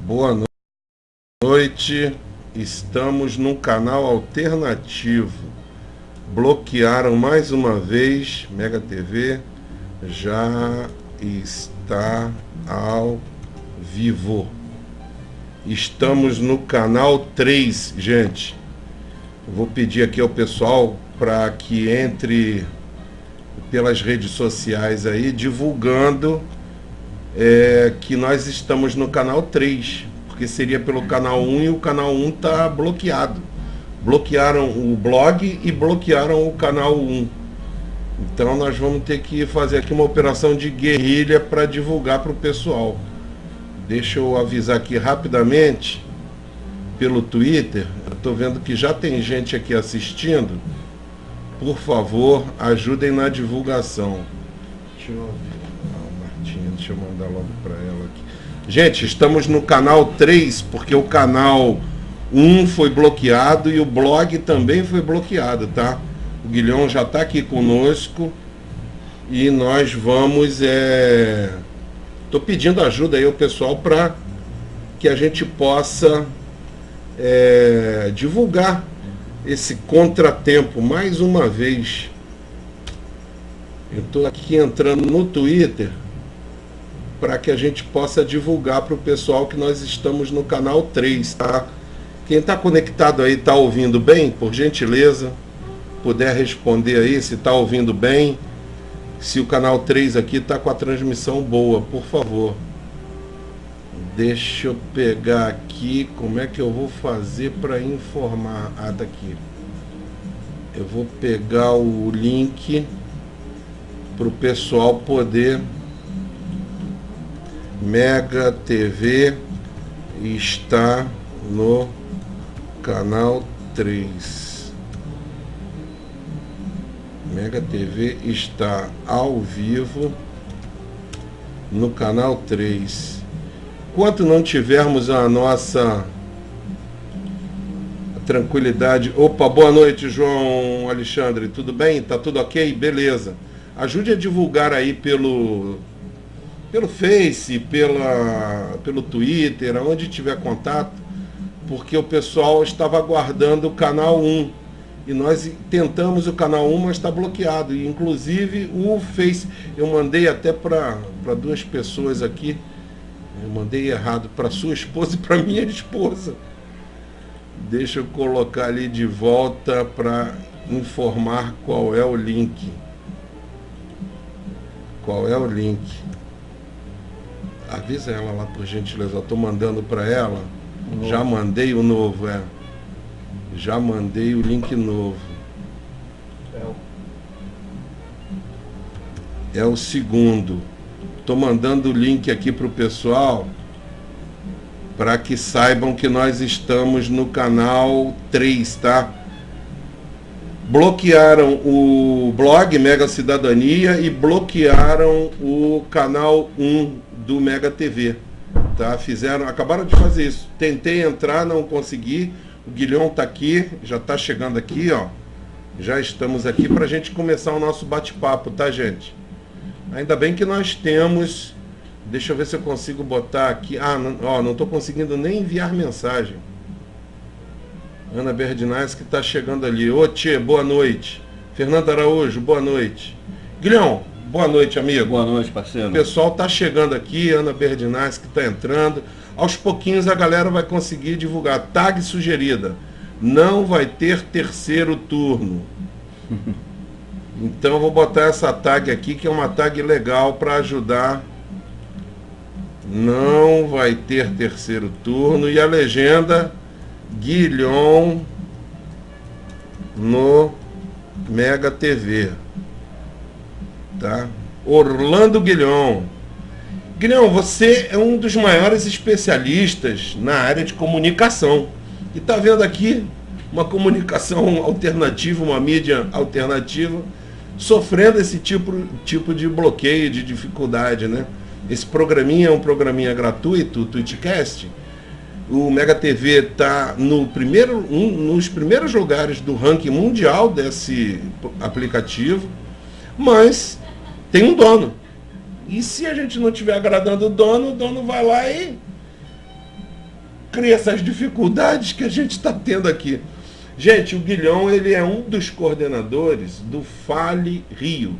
Boa noite, estamos num canal alternativo. Bloquearam mais uma vez, Mega TV já está ao vivo. Estamos no canal 3, gente. Vou pedir aqui ao pessoal para que entre pelas redes sociais aí, divulgando que nós estamos no canal 3, porque seria pelo canal 1 e o canal 1 está bloqueado. Bloquearam o blog e bloquearam o canal 1. Então nós vamos ter que fazer aqui uma operação de guerrilha para divulgar para o pessoal. Deixa eu avisar aqui rapidamente pelo Twitter. Eu estou vendo que já tem gente aqui assistindo. Por favor, ajudem na divulgação. Deixa eu ver. Martinha, deixa eu mandar logo para ela aqui. Gente, estamos no canal 3, porque o canal 1 foi bloqueado e o blog também foi bloqueado, tá? O Guilhom já está aqui conosco e nós vamos... Estou pedindo ajuda aí ao pessoal para que a gente possa divulgar esse contratempo mais uma vez. Eu estou aqui entrando no Twitter para que a gente possa divulgar para o pessoal que nós estamos no canal 3, tá? Quem está conectado aí está ouvindo bem? Por gentileza, puder responder aí se está ouvindo bem. Se o canal 3 aqui está com a transmissão boa, por favor. Deixa eu pegar aqui, como é que eu vou fazer para informar? Ah, daqui. Eu vou pegar o link para o pessoal poder... Mega TV está no canal 3. Mega TV está ao vivo no canal 3. Enquanto não tivermos a nossa tranquilidade... Opa, boa noite, João Alexandre. Tudo bem? Tá tudo ok? Beleza. Ajude a divulgar aí pelo Face, pelo Twitter, onde tiver contato, porque o pessoal estava aguardando o canal 1. E nós tentamos o canal 1, mas está bloqueado. E, inclusive, o Face, eu mandei até para duas pessoas aqui. Eu mandei errado para sua esposa e para minha esposa. Deixa eu colocar ali de volta para informar qual é o link. Qual é o link? Avisa ela lá, por gentileza. Eu estou mandando para ela. Já mandei o novo, Já mandei o link novo. É o segundo. Estou mandando o link aqui para o pessoal, para que saibam que nós estamos no canal 3, tá? Bloquearam o blog Mega Cidadania e bloquearam o canal 1 do Mega TV, tá? Acabaram de fazer isso. Tentei entrar, não consegui. O Guilhom está aqui, já está chegando aqui, ó. Já estamos aqui para a gente começar o nosso bate-papo, tá, gente? Ainda bem que nós temos... Deixa eu ver se eu consigo botar aqui... não estou conseguindo nem enviar mensagem. Ana Berdinaz que está chegando ali. Ô, Tchê, boa noite. Fernando Araújo, boa noite. Guilhom, boa noite, amigo. Boa noite, parceiro. O pessoal está chegando aqui, Ana Berdinaz que está entrando. Aos pouquinhos a galera vai conseguir divulgar. Tag sugerida. Não vai ter terceiro turno. Então eu vou botar essa tag aqui, que é uma tag legal para ajudar. Não vai ter terceiro turno. E a legenda... Guilhom no Mega TV, tá? Orlando Guilhom. Guilhom, você é um dos maiores especialistas na área de comunicação e tá vendo aqui uma comunicação alternativa, uma mídia alternativa sofrendo esse tipo de bloqueio, de dificuldade, né? Esse programinha é um programinha gratuito, o Twitchcast. O Mega TV está nos primeiros lugares do ranking mundial desse aplicativo, mas tem um dono. E se a gente não estiver agradando o dono vai lá e cria essas dificuldades que a gente está tendo aqui. Gente, o Guilhom, ele é um dos coordenadores do Fale Rio,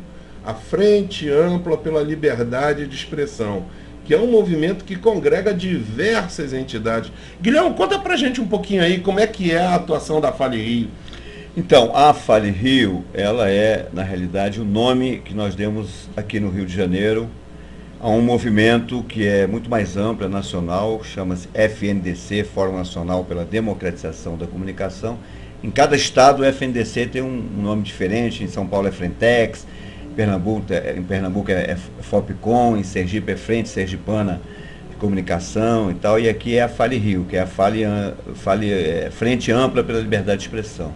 a Frente Ampla pela Liberdade de Expressão, que é um movimento que congrega diversas entidades. Guilhom, conta pra gente um pouquinho aí como é que é a atuação da Fale Rio. Então, a Fale Rio, ela é, na realidade, o nome que nós demos aqui no Rio de Janeiro a um movimento que é muito mais amplo, é nacional, chama-se FNDC, Fórum Nacional pela Democratização da Comunicação. Em cada estado o FNDC tem um nome diferente. Em São Paulo é Frentex, em Pernambuco é Fopcom, em Sergipe é Frente Sergipana de Comunicação e tal, e aqui é a Fale Rio, que é a Frente Ampla pela Liberdade de Expressão.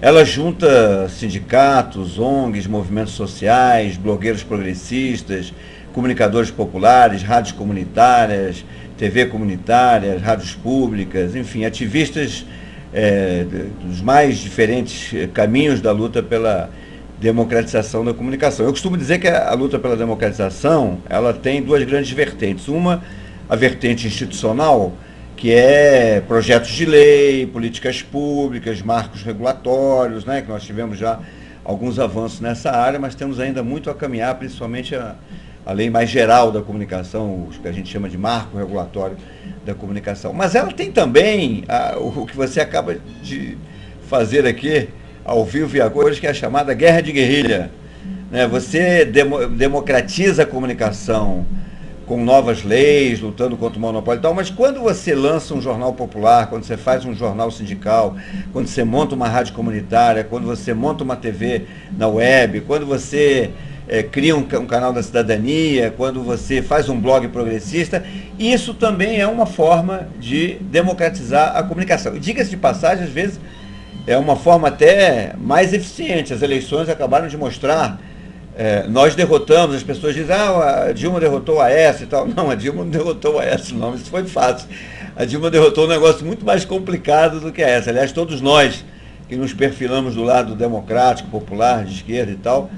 Ela junta sindicatos, ONGs, movimentos sociais, blogueiros progressistas, comunicadores populares, rádios comunitárias, TV comunitárias, rádios públicas, enfim, ativistas dos mais diferentes caminhos da luta pela democratização da comunicação. Eu costumo dizer que a luta pela democratização, ela tem duas grandes vertentes. Uma, a vertente institucional, que é projetos de lei, políticas públicas, marcos regulatórios, né, que nós tivemos já alguns avanços nessa área, mas temos ainda muito a caminhar, principalmente a lei mais geral da comunicação, o que a gente chama de marco regulatório da comunicação. Mas ela tem também o que você acaba de fazer aqui, ao vivo e a cores, que é a chamada guerra de guerrilha. Né? Você democratiza a comunicação com novas leis, lutando contra o monopólio e tal, mas quando você lança um jornal popular, quando você faz um jornal sindical, quando você monta uma rádio comunitária, quando você monta uma TV na web, quando você cria um canal da cidadania, quando você faz um blog progressista, isso também é uma forma de democratizar a comunicação. E diga-se de passagem, às vezes, é uma forma até mais eficiente. As eleições acabaram de mostrar, nós derrotamos, as pessoas dizem, a Dilma derrotou a Aécio e tal. Não, a Dilma não derrotou a Aécio, não, isso foi fácil. A Dilma derrotou um negócio muito mais complicado do que a Aécio. Aliás, todos nós que nos perfilamos do lado democrático, popular, de esquerda e tal,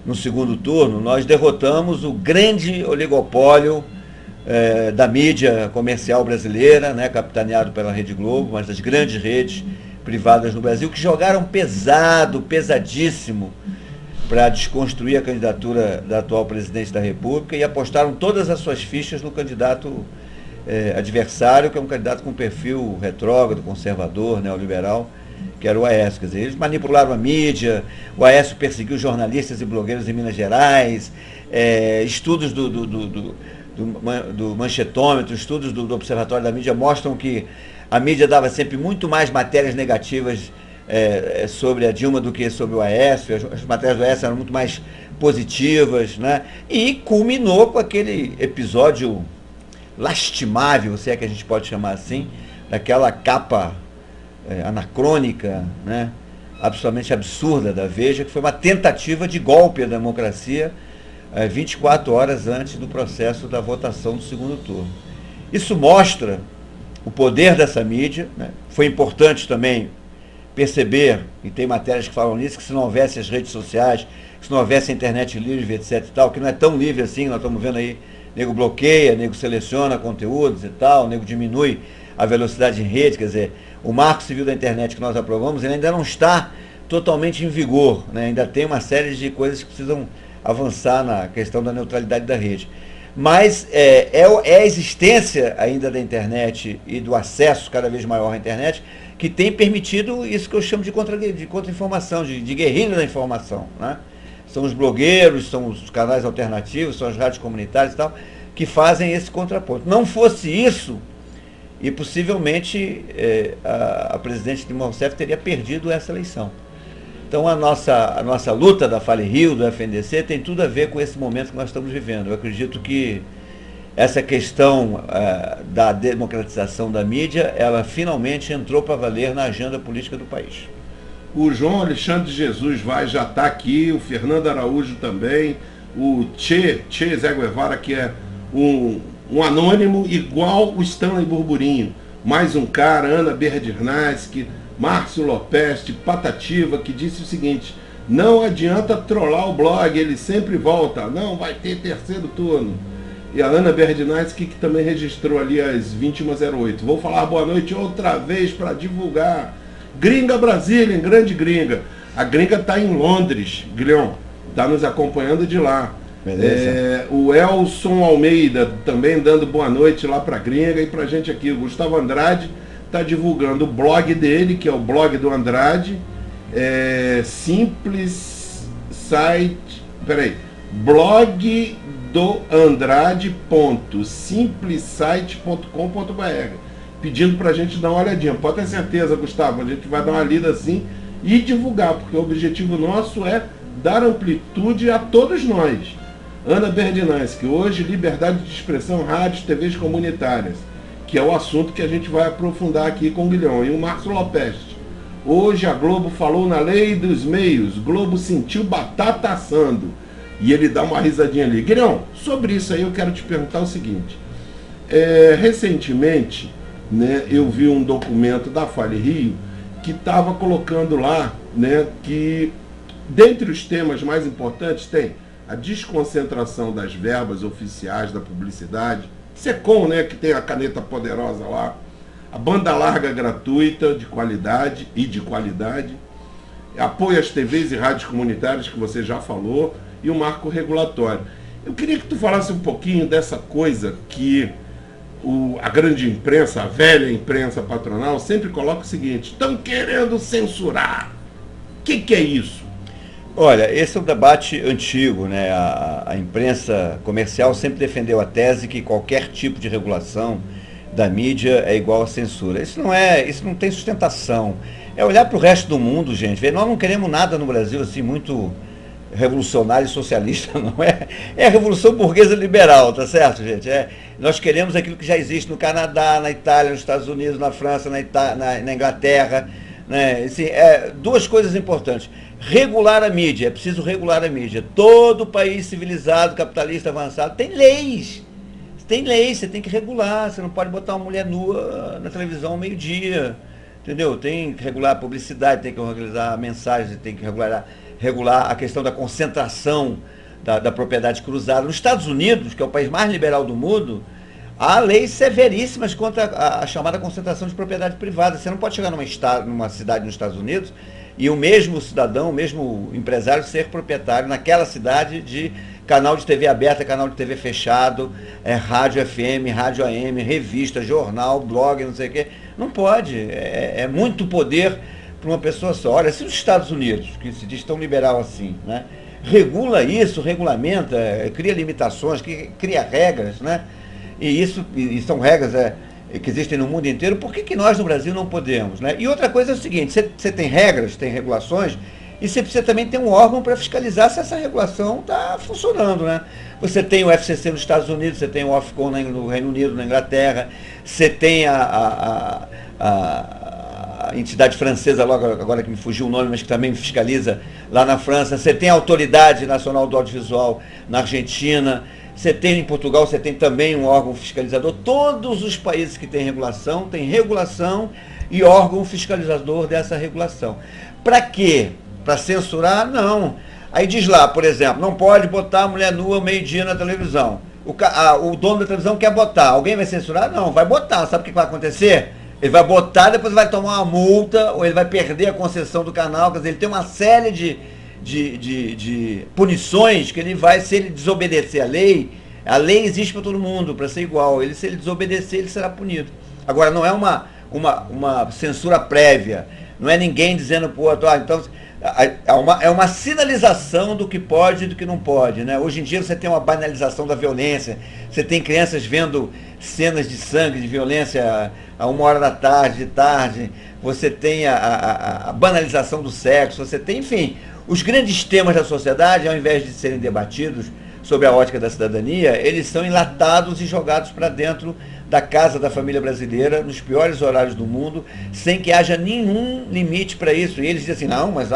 no segundo turno, nós derrotamos o grande oligopólio da mídia comercial brasileira, né, capitaneado pela Rede Globo, mas das grandes redes privadas no Brasil, que jogaram pesadíssimo, para desconstruir a candidatura da atual presidente da República e apostaram todas as suas fichas no candidato adversário, que é um candidato com perfil retrógrado, conservador, neoliberal, que era o Aécio. Quer dizer, eles manipularam a mídia, o Aécio perseguiu jornalistas e blogueiros em Minas Gerais, estudos do Manchetômetro, estudos do Observatório da Mídia mostram que a mídia dava sempre muito mais matérias negativas sobre a Dilma do que sobre o Aécio. As matérias do Aécio eram muito mais positivas, né? E culminou com aquele episódio lastimável, se é que a gente pode chamar assim, daquela capa anacrônica, né? Absolutamente absurda da Veja, que foi uma tentativa de golpe à democracia 24 horas antes do processo da votação do segundo turno. Isso mostra o poder dessa mídia, né? Foi importante também perceber, e tem matérias que falam nisso, que se não houvesse as redes sociais, que se não houvesse a internet livre, etc e tal, que não é tão livre assim, nós estamos vendo aí, nego bloqueia, nego seleciona conteúdos e tal, nego diminui a velocidade em rede, quer dizer, o Marco Civil da Internet que nós aprovamos, ele ainda não está totalmente em vigor, né? Ainda tem uma série de coisas que precisam avançar na questão da neutralidade da rede. Mas é a existência ainda da internet e do acesso cada vez maior à internet que tem permitido isso que eu chamo de contra-informação, de guerrilha da informação, né? São os blogueiros, são os canais alternativos, são as rádios comunitárias e tal, que fazem esse contraponto. Não fosse isso, e possivelmente a presidente Dilma Rousseff teria perdido essa eleição. Então a nossa luta da Fale Rio, do FNDC, tem tudo a ver com esse momento que nós estamos vivendo. Eu acredito que essa questão da democratização da mídia, ela finalmente entrou para valer na agenda política do país. O João Alexandre Jesus já está aqui, o Fernando Araújo também, o Che Zé Guevara, que é um anônimo igual o Stanley Burburinho. Mais um cara, Ana Berdinasky, Márcio Lopes, de Patativa, que disse o seguinte: não adianta trollar o blog, ele sempre volta, não vai ter terceiro turno. E a Ana Berdinazzi, que também registrou ali às 21h08. Vou falar boa noite outra vez para divulgar. Gringa Brasília, em Grande Gringa. A Gringa está em Londres, Guilhão. Está nos acompanhando de lá. O Elson Almeida também dando boa noite lá para a Gringa e para a gente aqui. O Gustavo Andrade está divulgando o blog dele, que é o blog do Andrade. Blog do Andrade.simplesite.com.br, pedindo para a gente dar uma olhadinha. Pode ter certeza, Gustavo, a gente vai dar uma lida assim e divulgar, porque o objetivo nosso é dar amplitude a todos nós. Ana Berdinazzi, que hoje liberdade de expressão, rádios, TVs comunitárias, que é o assunto que a gente vai aprofundar aqui com o Guilhão. E o Márcio Lopes, hoje a Globo falou na lei dos meios, Globo sentiu batata assando. E ele dá uma risadinha ali. Guilhão, sobre isso aí eu quero te perguntar o seguinte. Recentemente, né, eu vi um documento da Fale Rio que estava colocando lá, né, que dentre os temas mais importantes tem a desconcentração das verbas oficiais da publicidade, SECOM, né, que tem a caneta poderosa lá, a banda larga gratuita de qualidade, apoio às TVs e rádios comunitárias, que você já falou, e o marco regulatório. Eu queria que tu falasse um pouquinho dessa coisa que a grande imprensa, a velha imprensa patronal, sempre coloca o seguinte: estão querendo censurar. O que é isso? Olha, esse é um debate antigo, né? A imprensa comercial sempre defendeu a tese que qualquer tipo de regulação da mídia é igual a censura. Isso não tem sustentação. É olhar para o resto do mundo, gente. Nós não queremos nada no Brasil assim muito revolucionário e socialista, não é? É a revolução burguesa liberal, tá certo, gente? Nós queremos aquilo que já existe no Canadá, na Itália, nos Estados Unidos, na França, na Inglaterra, né? Assim, duas coisas importantes. Regular a mídia, é preciso regular a mídia. Todo país civilizado, capitalista, avançado, tem leis. Tem leis, você tem que regular. Você não pode botar uma mulher nua na televisão ao meio-dia, entendeu? Tem que regular a publicidade, tem que regular a mensagem, tem que regular a questão da concentração da propriedade cruzada. Nos Estados Unidos, que é o país mais liberal do mundo, há leis severíssimas contra a chamada concentração de propriedade privada. Você não pode chegar numa cidade nos Estados Unidos e o mesmo cidadão, o mesmo empresário ser proprietário naquela cidade de canal de TV aberta, canal de TV fechado, rádio FM, rádio AM, revista, jornal, blog, não sei o quê. Não pode. É muito poder para uma pessoa só. Olha, se os Estados Unidos, que se diz tão liberal assim, né, regula isso, regulamenta, cria limitações, cria regras, né, e são regras que existem no mundo inteiro, por que nós no Brasil não podemos? Né? E outra coisa é o seguinte, você tem regras, tem regulações, e você precisa também ter um órgão para fiscalizar se essa regulação está funcionando. Né? Você tem o FCC nos Estados Unidos, você tem o Ofcom no Reino Unido, na Inglaterra, você tem a entidade francesa, logo agora que me fugiu o nome, mas que também fiscaliza lá na França, você tem a Autoridade Nacional do Audiovisual na Argentina, você tem em Portugal, você tem também um órgão fiscalizador. Todos os países que têm regulação e órgão fiscalizador dessa regulação. Para quê? Para censurar? Não. Aí diz lá, por exemplo, não pode botar a mulher nua ao meio-dia na televisão. O dono da televisão quer botar. Alguém vai censurar? Não, vai botar. Sabe o que vai acontecer? Ele vai botar, depois vai tomar uma multa, ou ele vai perder a concessão do canal. Quer dizer, ele tem uma série de punições que ele vai, se ele desobedecer a lei existe para todo mundo, para ser igual. Se ele desobedecer, ele será punido. Agora, não é uma censura prévia. Não é ninguém dizendo para o outro, então... É uma sinalização do que pode e do que não pode, né? Hoje em dia você tem uma banalização da violência, você tem crianças vendo cenas de sangue, de violência a 1h da tarde, de tarde, você tem a banalização do sexo, você tem, enfim, os grandes temas da sociedade, ao invés de serem debatidos sob a ótica da cidadania, eles são enlatados e jogados para dentro da casa da família brasileira, nos piores horários do mundo, sem que haja nenhum limite para isso. E eles dizem assim, não, mas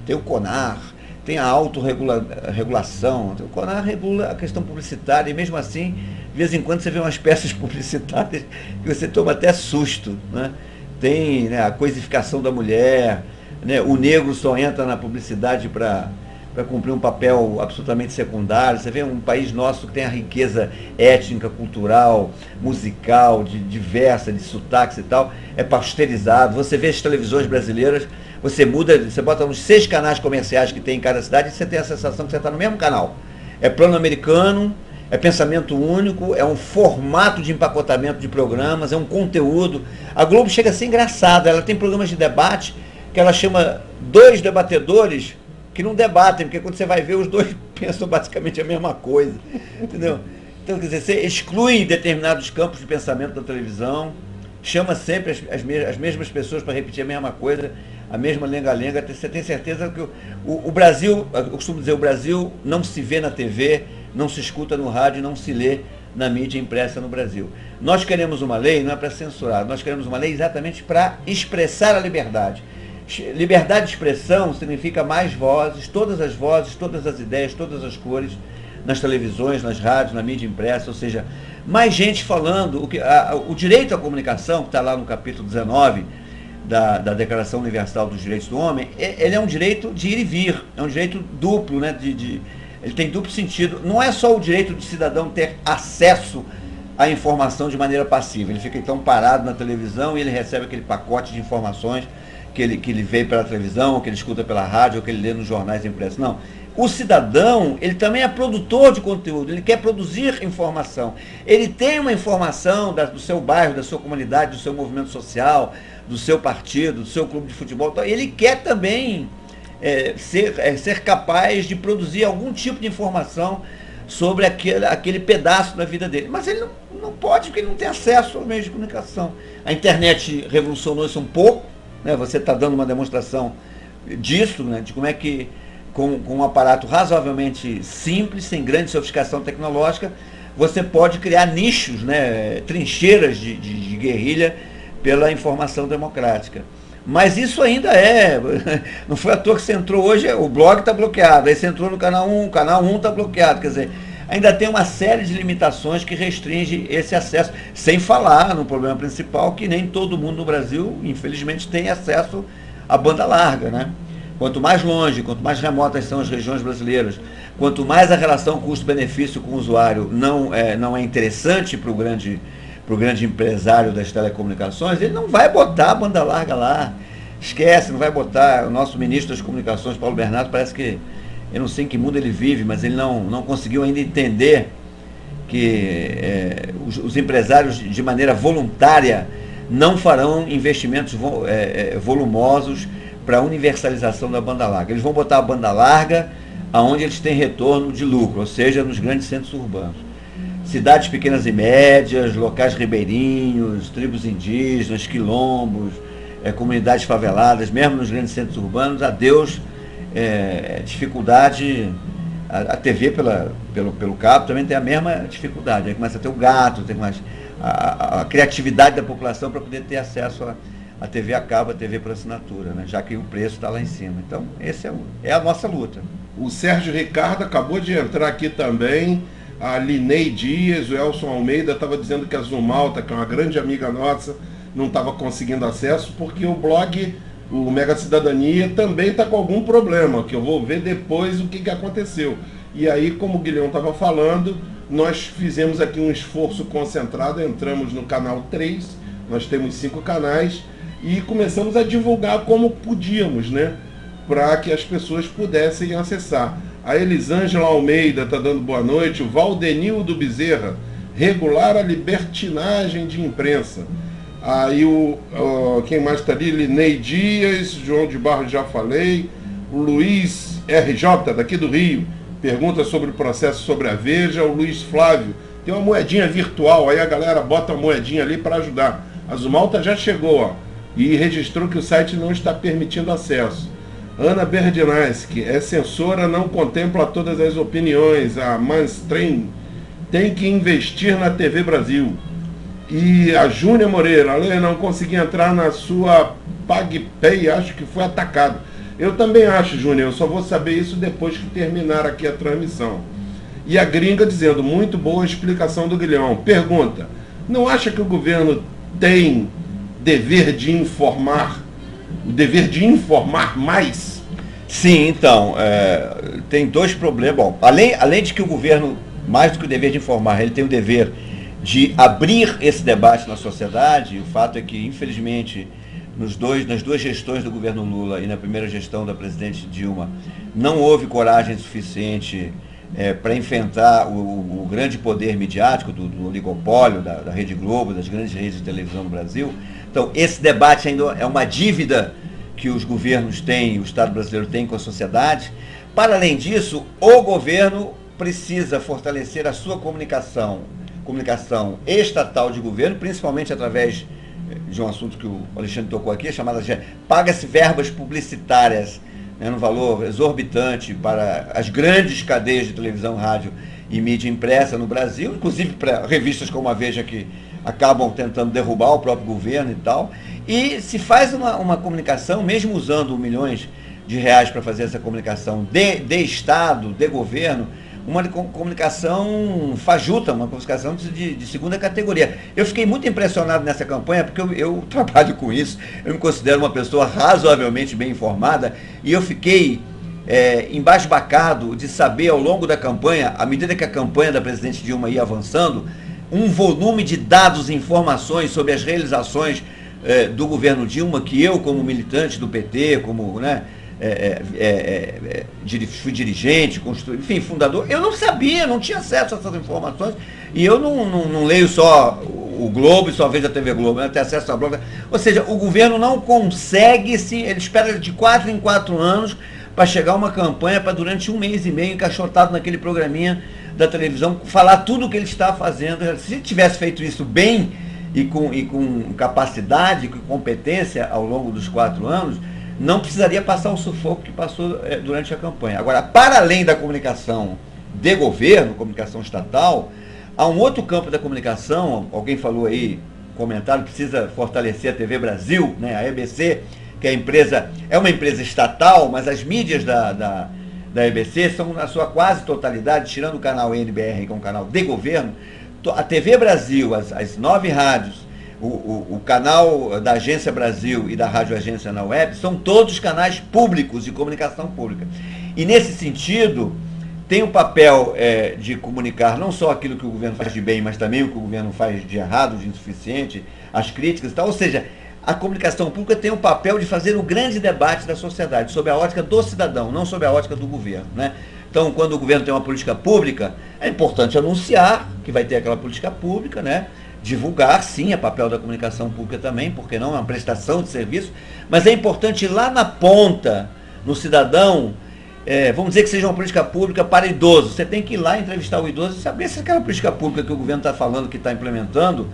tem o CONAR, tem a autorregulação, o CONAR regula a questão publicitária, e mesmo assim, de vez em quando você vê umas peças publicitárias que você toma até susto, né? Tem, né, a coisificação da mulher, né? O negro só entra na publicidade para para cumprir um papel absolutamente secundário. Você vê um país nosso que tem a riqueza étnica, cultural, musical, diversa, de sotaques e tal, é pasteurizado. Você vê as televisões brasileiras, você bota uns 6 canais comerciais que tem em cada cidade e você tem a sensação que você está no mesmo canal. É plano americano, é pensamento único, é um formato de empacotamento de programas, é um conteúdo. A Globo chega a ser engraçada, ela tem programas de debate que ela chama 2 debatedores que não debatem, porque quando você vai ver, os 2 pensam basicamente a mesma coisa, entendeu? Então, quer dizer, você exclui determinados campos de pensamento da televisão, chama sempre as mesmas pessoas para repetir a mesma coisa, a mesma lenga-lenga. Você tem certeza que o Brasil, eu costumo dizer, o Brasil não se vê na TV, não se escuta no rádio, não se lê na mídia impressa no Brasil. Nós queremos uma lei, não é para censurar, nós queremos uma lei exatamente para expressar a liberdade. Liberdade de expressão significa mais vozes, todas as ideias, todas as cores, nas televisões, nas rádios, na mídia impressa, ou seja, mais gente falando. O direito à comunicação, que está lá no capítulo 19 da Declaração Universal dos Direitos do Homem, ele é um direito de ir e vir, é um direito duplo, né, ele tem duplo sentido. Não é só o direito do cidadão ter acesso à informação de maneira passiva, ele fica então parado na televisão e ele recebe aquele pacote de informações que ele vê pela televisão, ou que ele escuta pela rádio, ou que ele lê nos jornais impressos. Não. O cidadão, ele também é produtor de conteúdo, ele quer produzir informação. Ele tem uma informação do seu bairro, da sua comunidade, do seu movimento social, do seu partido, do seu clube de futebol. Então, ele quer também ser capaz de produzir algum tipo de informação sobre aquele pedaço da vida dele. Mas ele não pode, porque ele não tem acesso aos meios de comunicação. A internet revolucionou isso um pouco, né? Você está dando uma demonstração disso, né? De como é que, com um aparato razoavelmente simples, sem grande sofisticação tecnológica, você pode criar nichos, né? Trincheiras de guerrilha pela informação democrática. Mas isso ainda não foi à toa que você entrou hoje, o blog está bloqueado, aí você entrou no canal 1, o canal 1 está bloqueado, quer dizer, ainda tem uma série de limitações que restringe esse acesso, sem falar no problema principal, que nem todo mundo no Brasil, infelizmente, tem acesso à banda larga, né? Quanto mais longe, quanto mais remotas são as regiões brasileiras, quanto mais a relação custo-benefício com o usuário não é interessante para o grande empresário das telecomunicações, ele não vai botar a banda larga lá, esquece, não vai botar. O nosso ministro das Comunicações, Paulo Bernardo, parece que, eu não sei em que mundo ele vive, mas ele não conseguiu ainda entender que os empresários, de maneira voluntária, não farão investimentos volumosos para a universalização da banda larga. Eles vão botar a banda larga aonde eles têm retorno de lucro, ou seja, nos grandes centros urbanos. Cidades pequenas e médias, locais ribeirinhos, tribos indígenas, quilombos, comunidades faveladas, mesmo nos grandes centros urbanos, adeus, dificuldade. A TV pelo cabo também tem a mesma dificuldade. Aí começa a ter o gato, tem mais a criatividade da população para poder ter acesso à TV a cabo, a TV por assinatura, né? Já que o preço está lá em cima. Então, esse é a nossa luta. O Sérgio Ricardo acabou de entrar aqui também. A Linei Dias, o Elson Almeida estava dizendo que a Zumalta, que é uma grande amiga nossa, não estava conseguindo acesso, porque o blog, o Mega Cidadania, também está com algum problema, que eu vou ver depois o que aconteceu. E aí, como o Guilhão estava falando, nós fizemos aqui um esforço concentrado, entramos no canal 3, nós temos 5 canais, e começamos a divulgar como podíamos, né? Para que as pessoas pudessem acessar. A Elisângela Almeida está dando boa noite. O Valdenildo Bezerra, regular a libertinagem de imprensa. Aí quem mais está ali? Linei Dias, João de Barros, já falei. O Luiz RJ, daqui do Rio, pergunta sobre o processo sobre a Veja. O Luiz Flávio, tem uma moedinha virtual, aí a galera bota a moedinha ali para ajudar. A Zumalta já chegou, ó, e registrou que o site não está permitindo acesso. Ana Berdinaschi, censora, não contempla todas as opiniões. A Mainstream tem que investir na TV Brasil. E a Júnia Moreira, não consegui entrar na sua PagPay, acho que foi atacado. Eu também acho, Júnior, eu só vou saber isso depois que terminar aqui a transmissão. E a gringa dizendo, muito boa explicação do Guilhão. Pergunta, não acha que o governo tem o dever de informar mais? Sim, então, tem dois problemas. Bom, além de que o governo, mais do que o dever de informar, ele tem o dever de abrir esse debate na sociedade. O fato é que, infelizmente, nas duas gestões do governo Lula e na primeira gestão da presidente Dilma, não houve coragem suficiente para enfrentar o grande poder midiático do oligopólio, da Rede Globo, das grandes redes de televisão no Brasil. Então, esse debate ainda é uma dívida que os governos têm, o Estado brasileiro tem com a sociedade. Para além disso, o governo precisa fortalecer a sua comunicação estatal de governo, principalmente através de um assunto que o Alexandre tocou aqui, chamada de paga-se verbas publicitárias, né, num valor exorbitante para as grandes cadeias de televisão, rádio e mídia impressa no Brasil, inclusive para revistas como a Veja, que acabam tentando derrubar o próprio governo e tal. E se faz uma comunicação, mesmo usando milhões de reais para fazer essa comunicação de Estado, de governo, uma comunicação fajuta, uma comunicação de segunda categoria. Eu fiquei muito impressionado nessa campanha, porque eu trabalho com isso, eu me considero uma pessoa razoavelmente bem informada, e eu fiquei embasbacado de saber ao longo da campanha, à medida que a campanha da presidente Dilma ia avançando, um volume de dados e informações sobre as realizações do governo Dilma, que eu, como militante do PT, como fui dirigente, enfim, fundador, eu não sabia, não tinha acesso a essas informações, e eu não leio só o Globo e só vejo a TV Globo, eu tenho acesso a blog. Ou seja, o governo não consegue, ele espera de 4 em 4 anos para chegar uma campanha para durante 1 mês e meio, encaixotado naquele programinha da televisão, falar tudo o que ele está fazendo. Se tivesse feito isso bem e com capacidade, com competência ao longo dos 4 anos, não precisaria passar o sufoco que passou durante a campanha. Agora, para além da comunicação de governo, comunicação estatal, há um outro campo da comunicação. Alguém falou aí, comentário, precisa fortalecer a TV Brasil, né, a EBC, que é uma empresa estatal, mas as mídias da EBC são, na sua quase totalidade, tirando o canal NBR, que é um canal de governo, a TV Brasil, as 9 rádios, o canal da Agência Brasil e da Rádio Agência na web, são todos canais públicos de comunicação pública. E nesse sentido, tem o papel de comunicar não só aquilo que o governo faz de bem, mas também o que o governo faz de errado, de insuficiente, as críticas e tal. Ou seja, a comunicação pública tem o papel de fazer o grande debate da sociedade, sob a ótica do cidadão, não sob a ótica do governo, né? Então, quando o governo tem uma política pública, é importante anunciar que vai ter aquela política pública, né? Divulgar, sim, é papel da comunicação pública também, porque não é uma prestação de serviço, mas é importante ir lá na ponta, no cidadão, vamos dizer que seja uma política pública para idosos. Você tem que ir lá entrevistar o idoso e saber se aquela política pública que o governo está falando, que está implementando,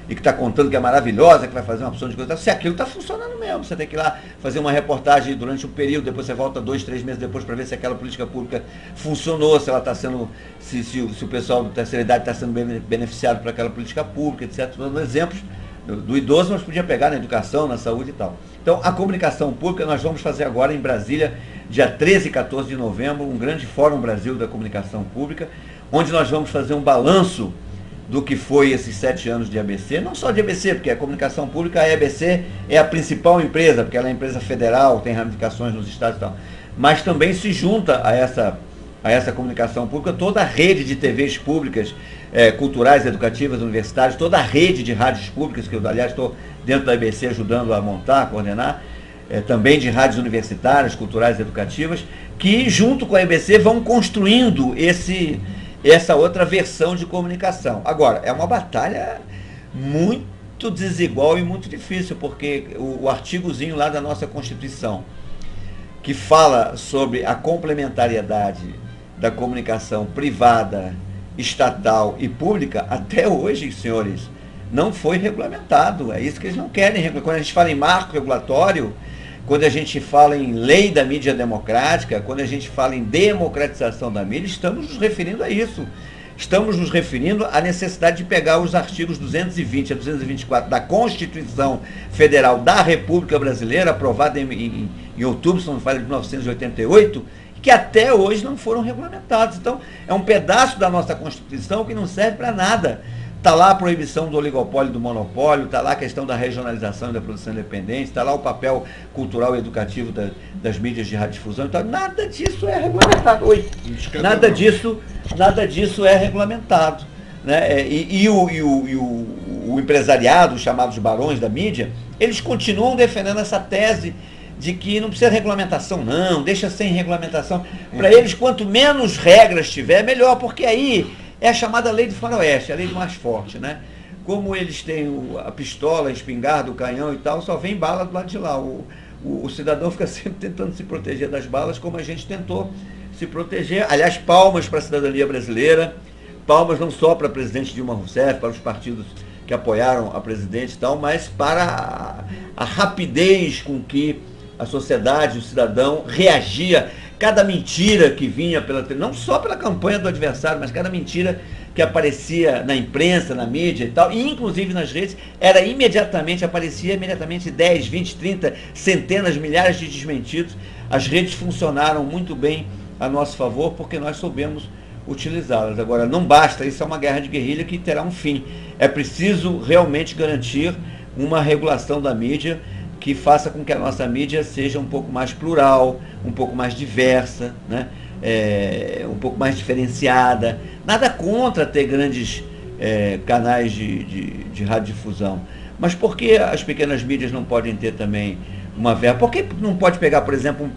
e que está contando que é maravilhosa, que vai fazer uma opção de coisa, se aquilo está funcionando mesmo. Você tem que ir lá fazer uma reportagem durante um período, depois você volta 2, 3 meses depois para ver se aquela política pública funcionou, se ela está sendo, se o pessoal da terceira idade está sendo beneficiado por aquela política pública, etc. Estou dando exemplos do idoso, mas podia pegar na educação, na saúde e tal. Então, a comunicação pública, nós vamos fazer agora em Brasília, dia 13 e 14 de novembro, um grande Fórum Brasil da Comunicação Pública, onde nós vamos fazer um balanço do que foi esses 7 anos de ABC, não só de ABC, porque a comunicação pública, a ABC é a principal empresa, porque ela é empresa federal, tem ramificações nos estados e tal, mas também se junta a essa comunicação pública toda a rede de TVs públicas, culturais, educativas, universitárias, toda a rede de rádios públicas, que eu, aliás, estou dentro da ABC ajudando a montar, a coordenar, também de rádios universitárias, culturais e educativas, que junto com a ABC vão construindo essa outra versão de comunicação. Agora, é uma batalha muito desigual e muito difícil, porque o artigozinho lá da nossa Constituição, que fala sobre a complementariedade da comunicação privada, estatal e pública, até hoje, senhores, não foi regulamentado. É isso que eles não querem. Quando a gente fala em marco regulatório, quando a gente fala em lei da mídia democrática, quando a gente fala em democratização da mídia, estamos nos referindo a isso. Estamos nos referindo à necessidade de pegar os artigos 220 a 224 da Constituição Federal da República Brasileira, aprovada em outubro, se não me falha, de 1988, que até hoje não foram regulamentados. Então, é um pedaço da nossa Constituição que não serve para nada, Está lá a proibição do oligopólio e do monopólio, está lá a questão da regionalização e da produção independente, está lá o papel cultural e educativo das mídias de radiodifusão. Então, nada disso é regulamentado. Nada disso é regulamentado. Né? O empresariado, os chamados barões da mídia, eles continuam defendendo essa tese de que não precisa de regulamentação, não, deixa sem regulamentação. Para eles, quanto menos regras tiver, melhor, porque aí é a chamada lei do faroeste, a lei do mais forte, né? Como eles têm a pistola, a espingarda, o canhão e tal, só vem bala do lado de lá. O cidadão fica sempre tentando se proteger das balas, como a gente tentou se proteger. Aliás, palmas para a cidadania brasileira, palmas não só para a presidente Dilma Rousseff, para os partidos que apoiaram a presidente e tal, mas para a rapidez com que a sociedade, o cidadão reagia. Cada mentira que vinha não só pela campanha do adversário, mas cada mentira que aparecia na imprensa, na mídia e tal, e inclusive nas redes, aparecia imediatamente 10, 20, 30, centenas, milhares de desmentidos. As redes funcionaram muito bem a nosso favor porque nós soubemos utilizá-las. Agora, não basta, isso é uma guerra de guerrilha que terá um fim. É preciso realmente garantir uma regulação da mídia que faça com que a nossa mídia seja um pouco mais plural, um pouco mais diversa, né? Um pouco mais diferenciada. Nada contra ter grandes canais de radiodifusão. Mas por que as pequenas mídias não podem ter também uma verba? Por que não pode pegar, por exemplo,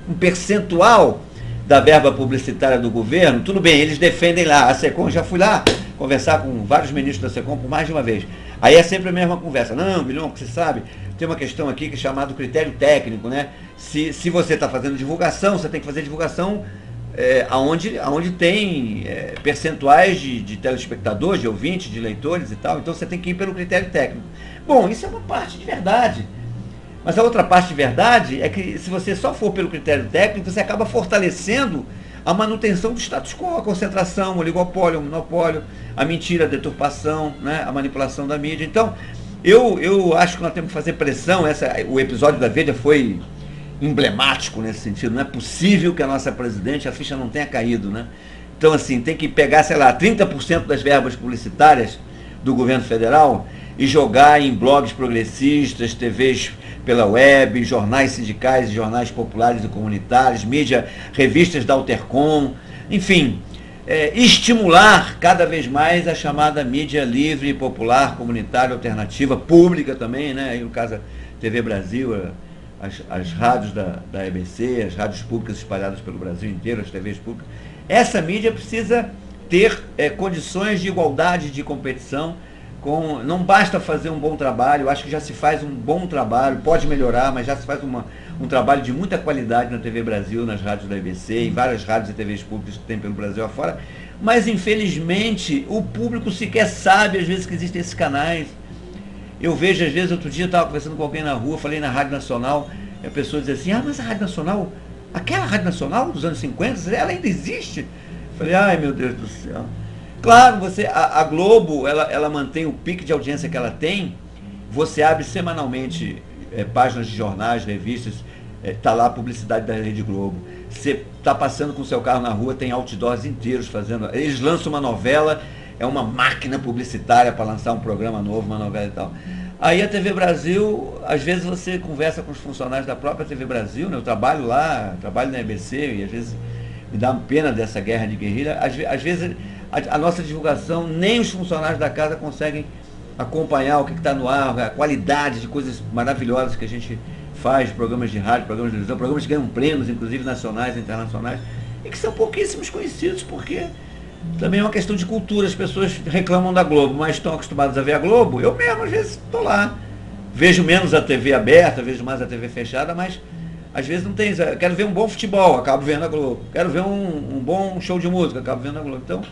um percentual da verba publicitária do governo? Tudo bem, eles defendem lá, a SECOM, já fui lá conversar com vários ministros da SECOM por mais de uma vez. Aí é sempre a mesma conversa. Não, Bilhão, você sabe, tem uma questão aqui que é chamada critério técnico, né? Se você está fazendo divulgação, você tem que fazer divulgação aonde tem percentuais de telespectadores, de ouvintes, de leitores e tal, então você tem que ir pelo critério técnico. Bom, isso é uma parte de verdade. Mas a outra parte de verdade é que se você só for pelo critério técnico, você acaba fortalecendo a manutenção do status quo, a concentração, o oligopólio, o monopólio, a mentira, a deturpação, né, a manipulação da mídia. Então, eu acho que nós temos que fazer pressão. O episódio da Veja foi emblemático nesse sentido. Não é possível que a nossa presidente, a ficha não tenha caído, né? Então, assim, tem que pegar, sei lá, 30% das verbas publicitárias do governo federal e jogar em blogs progressistas, TVs pela web, jornais sindicais, jornais populares e comunitários, mídia, revistas da Altercom, enfim, estimular cada vez mais a chamada mídia livre, popular, comunitária, alternativa, pública também, né? Aí no caso a TV Brasil, as rádios da EBC, as rádios públicas espalhadas pelo Brasil inteiro, as TVs públicas. Essa mídia precisa ter condições de igualdade, de competição. Não basta fazer um bom trabalho, eu acho que já se faz um bom trabalho, pode melhorar, mas já se faz um trabalho de muita qualidade na TV Brasil, nas rádios da EBC, em várias rádios e TVs públicas que tem pelo Brasil afora, mas infelizmente o público sequer sabe às vezes que existem esses canais. Eu vejo às vezes, outro dia eu estava conversando com alguém na rua, falei na Rádio Nacional, e a pessoa dizia assim, mas a Rádio Nacional, aquela Rádio Nacional dos anos 50, ela ainda existe? Eu falei, ai meu Deus do céu. Claro, a Globo, ela mantém o pique de audiência que ela tem. Você abre semanalmente páginas de jornais, revistas, está lá a publicidade da Rede Globo. Você está passando com o seu carro na rua, tem outdoors inteiros fazendo. Eles lançam uma novela, é uma máquina publicitária para lançar um programa novo, uma novela e tal. Aí a TV Brasil, às vezes você conversa com os funcionários da própria TV Brasil, né? Eu trabalho lá, trabalho na EBC, e às vezes me dá pena dessa guerra de guerrilha. Às vezes a nossa divulgação, nem os funcionários da casa conseguem acompanhar o que está no ar, a qualidade de coisas maravilhosas que a gente faz, programas de rádio, programas de televisão, programas que ganham prêmios, inclusive nacionais e internacionais, e que são pouquíssimos conhecidos, porque também é uma questão de cultura. As pessoas reclamam da Globo, mas estão acostumadas a ver a Globo. Eu mesmo, às vezes, estou lá. Vejo menos a TV aberta, vejo mais a TV fechada, mas às vezes não tem. Quero ver um bom futebol, acabo vendo a Globo. Quero ver um bom show de música, acabo vendo a Globo. Então,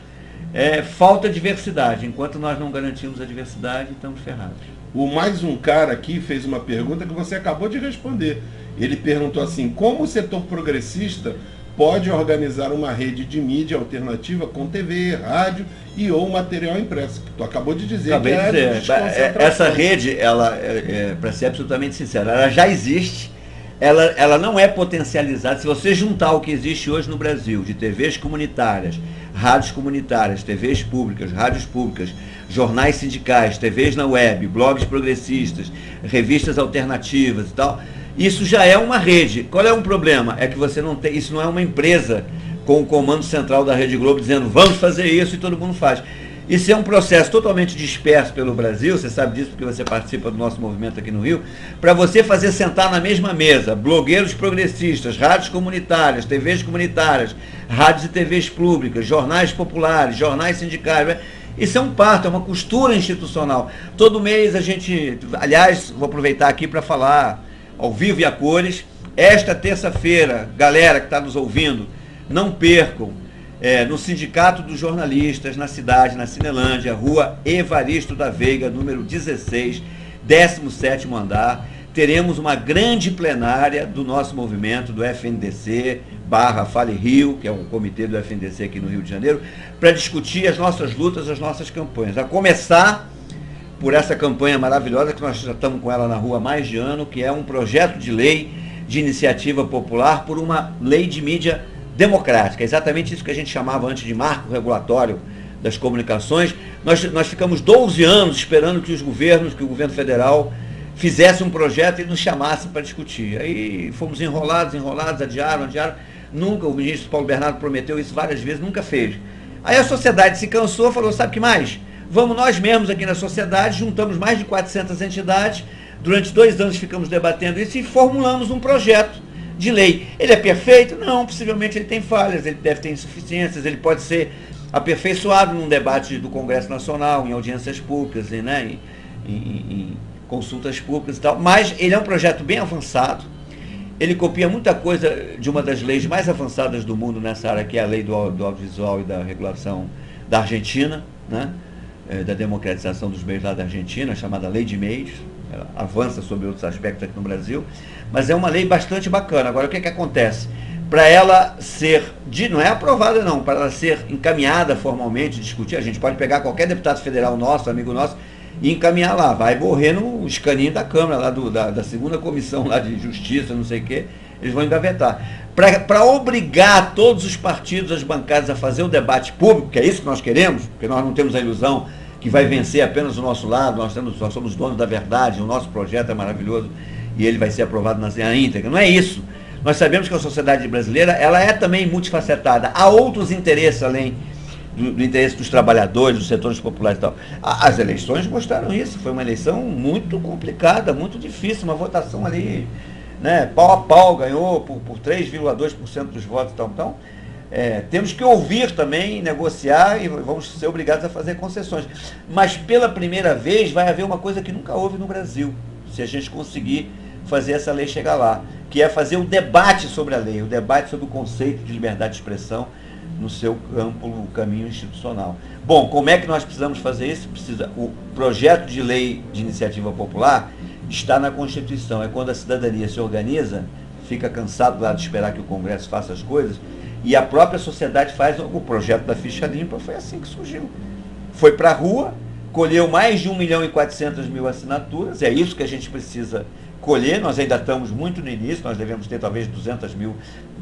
falta diversidade. Enquanto nós não garantimos a diversidade, estamos ferrados. Mais um cara aqui fez uma pergunta que você acabou de responder. Ele perguntou assim, como o setor progressista pode organizar uma rede de mídia alternativa com TV, rádio e ou material impresso? Tu acabou de dizer. Acabei de dizer. Essa rede, para ser absolutamente sincero, ela já existe. Ela não é potencializada. Se você juntar o que existe hoje no Brasil, de TVs comunitárias, rádios comunitárias, TVs públicas, rádios públicas, jornais sindicais, TVs na web, blogs progressistas, revistas alternativas e tal, isso já é uma rede. Qual é um problema? É que você não tem, isso não é uma empresa com o comando central da Rede Globo dizendo vamos fazer isso e todo mundo faz. Isso é um processo totalmente disperso pelo Brasil, você sabe disso porque você participa do nosso movimento aqui no Rio, para você fazer sentar na mesma mesa blogueiros progressistas, rádios comunitárias, TVs comunitárias, rádios e TVs públicas, jornais populares, jornais sindicais. Isso é um parto, é uma costura institucional. Todo mês a gente, aliás, vou aproveitar aqui para falar ao vivo e a cores, esta terça-feira, galera que está nos ouvindo, não percam, no Sindicato dos Jornalistas, na cidade, na Cinelândia, Rua Evaristo da Veiga, número 16, 17º andar, teremos uma grande plenária do nosso movimento, do FNDC, Fale Rio, que é um comitê do FNDC aqui no Rio de Janeiro, para discutir as nossas lutas, as nossas campanhas. A começar por essa campanha maravilhosa, que nós já estamos com ela na rua há mais de ano, que é um projeto de lei de iniciativa popular por uma lei de mídia democrática, exatamente isso que a gente chamava antes de marco regulatório das comunicações. Nós ficamos 12 anos esperando que o governo federal fizesse um projeto e nos chamasse para discutir. Aí fomos enrolados, adiaram. Nunca, o ministro Paulo Bernardo prometeu isso várias vezes, nunca fez. Aí a sociedade se cansou, falou, sabe o que mais? Vamos nós mesmos aqui na sociedade, juntamos mais de 400 entidades, durante 2 anos ficamos debatendo isso e formulamos um projeto de lei. Ele é perfeito? Não, possivelmente ele tem falhas, ele deve ter insuficiências, ele pode ser aperfeiçoado num debate do Congresso Nacional, em audiências públicas, né, em consultas públicas e tal, mas ele é um projeto bem avançado, ele copia muita coisa de uma das leis mais avançadas do mundo nessa área, que é a lei do audiovisual e da regulação da Argentina, né, da democratização dos meios lá da Argentina, chamada Lei de Meios. Ela avança sobre outros aspectos aqui no Brasil, mas é uma lei bastante bacana. Agora, o que acontece? Para ela ser, não é aprovada não, para ela ser encaminhada formalmente, discutir, a gente pode pegar qualquer deputado federal nosso, amigo nosso, e encaminhar lá, vai morrer no escaninho da Câmara, lá da segunda comissão lá de Justiça, não sei o quê, eles vão engavetar. Para obrigar todos os partidos, as bancadas a fazer o debate público, que é isso que nós queremos, porque nós não temos a ilusão que vai vencer apenas o nosso lado, nós somos donos da verdade, o nosso projeto é maravilhoso e ele vai ser aprovado na íntegra. Não é isso. Nós sabemos que a sociedade brasileira ela é também multifacetada. Há outros interesses além do interesse dos trabalhadores, dos setores populares e tal. As eleições mostraram isso. Foi uma eleição muito complicada, muito difícil, uma votação ali, né, pau a pau, ganhou por 3,2% dos votos e tal. Então, temos que ouvir também, negociar e vamos ser obrigados a fazer concessões. Mas pela primeira vez vai haver uma coisa que nunca houve no Brasil, se a gente conseguir fazer essa lei chegar lá, que é fazer o debate sobre a lei, o debate sobre o conceito de liberdade de expressão no seu amplo caminho institucional. Bom, como é que nós precisamos fazer isso? O projeto de lei de iniciativa popular está na Constituição. É quando a cidadania se organiza, fica cansado lá de esperar que o Congresso faça as coisas, e a própria sociedade faz o projeto da ficha limpa. Foi assim que surgiu. Foi para a rua, colheu mais de 1.400.000 assinaturas, é isso que a gente precisa colher. Nós ainda estamos muito no início, nós devemos ter talvez 200.000,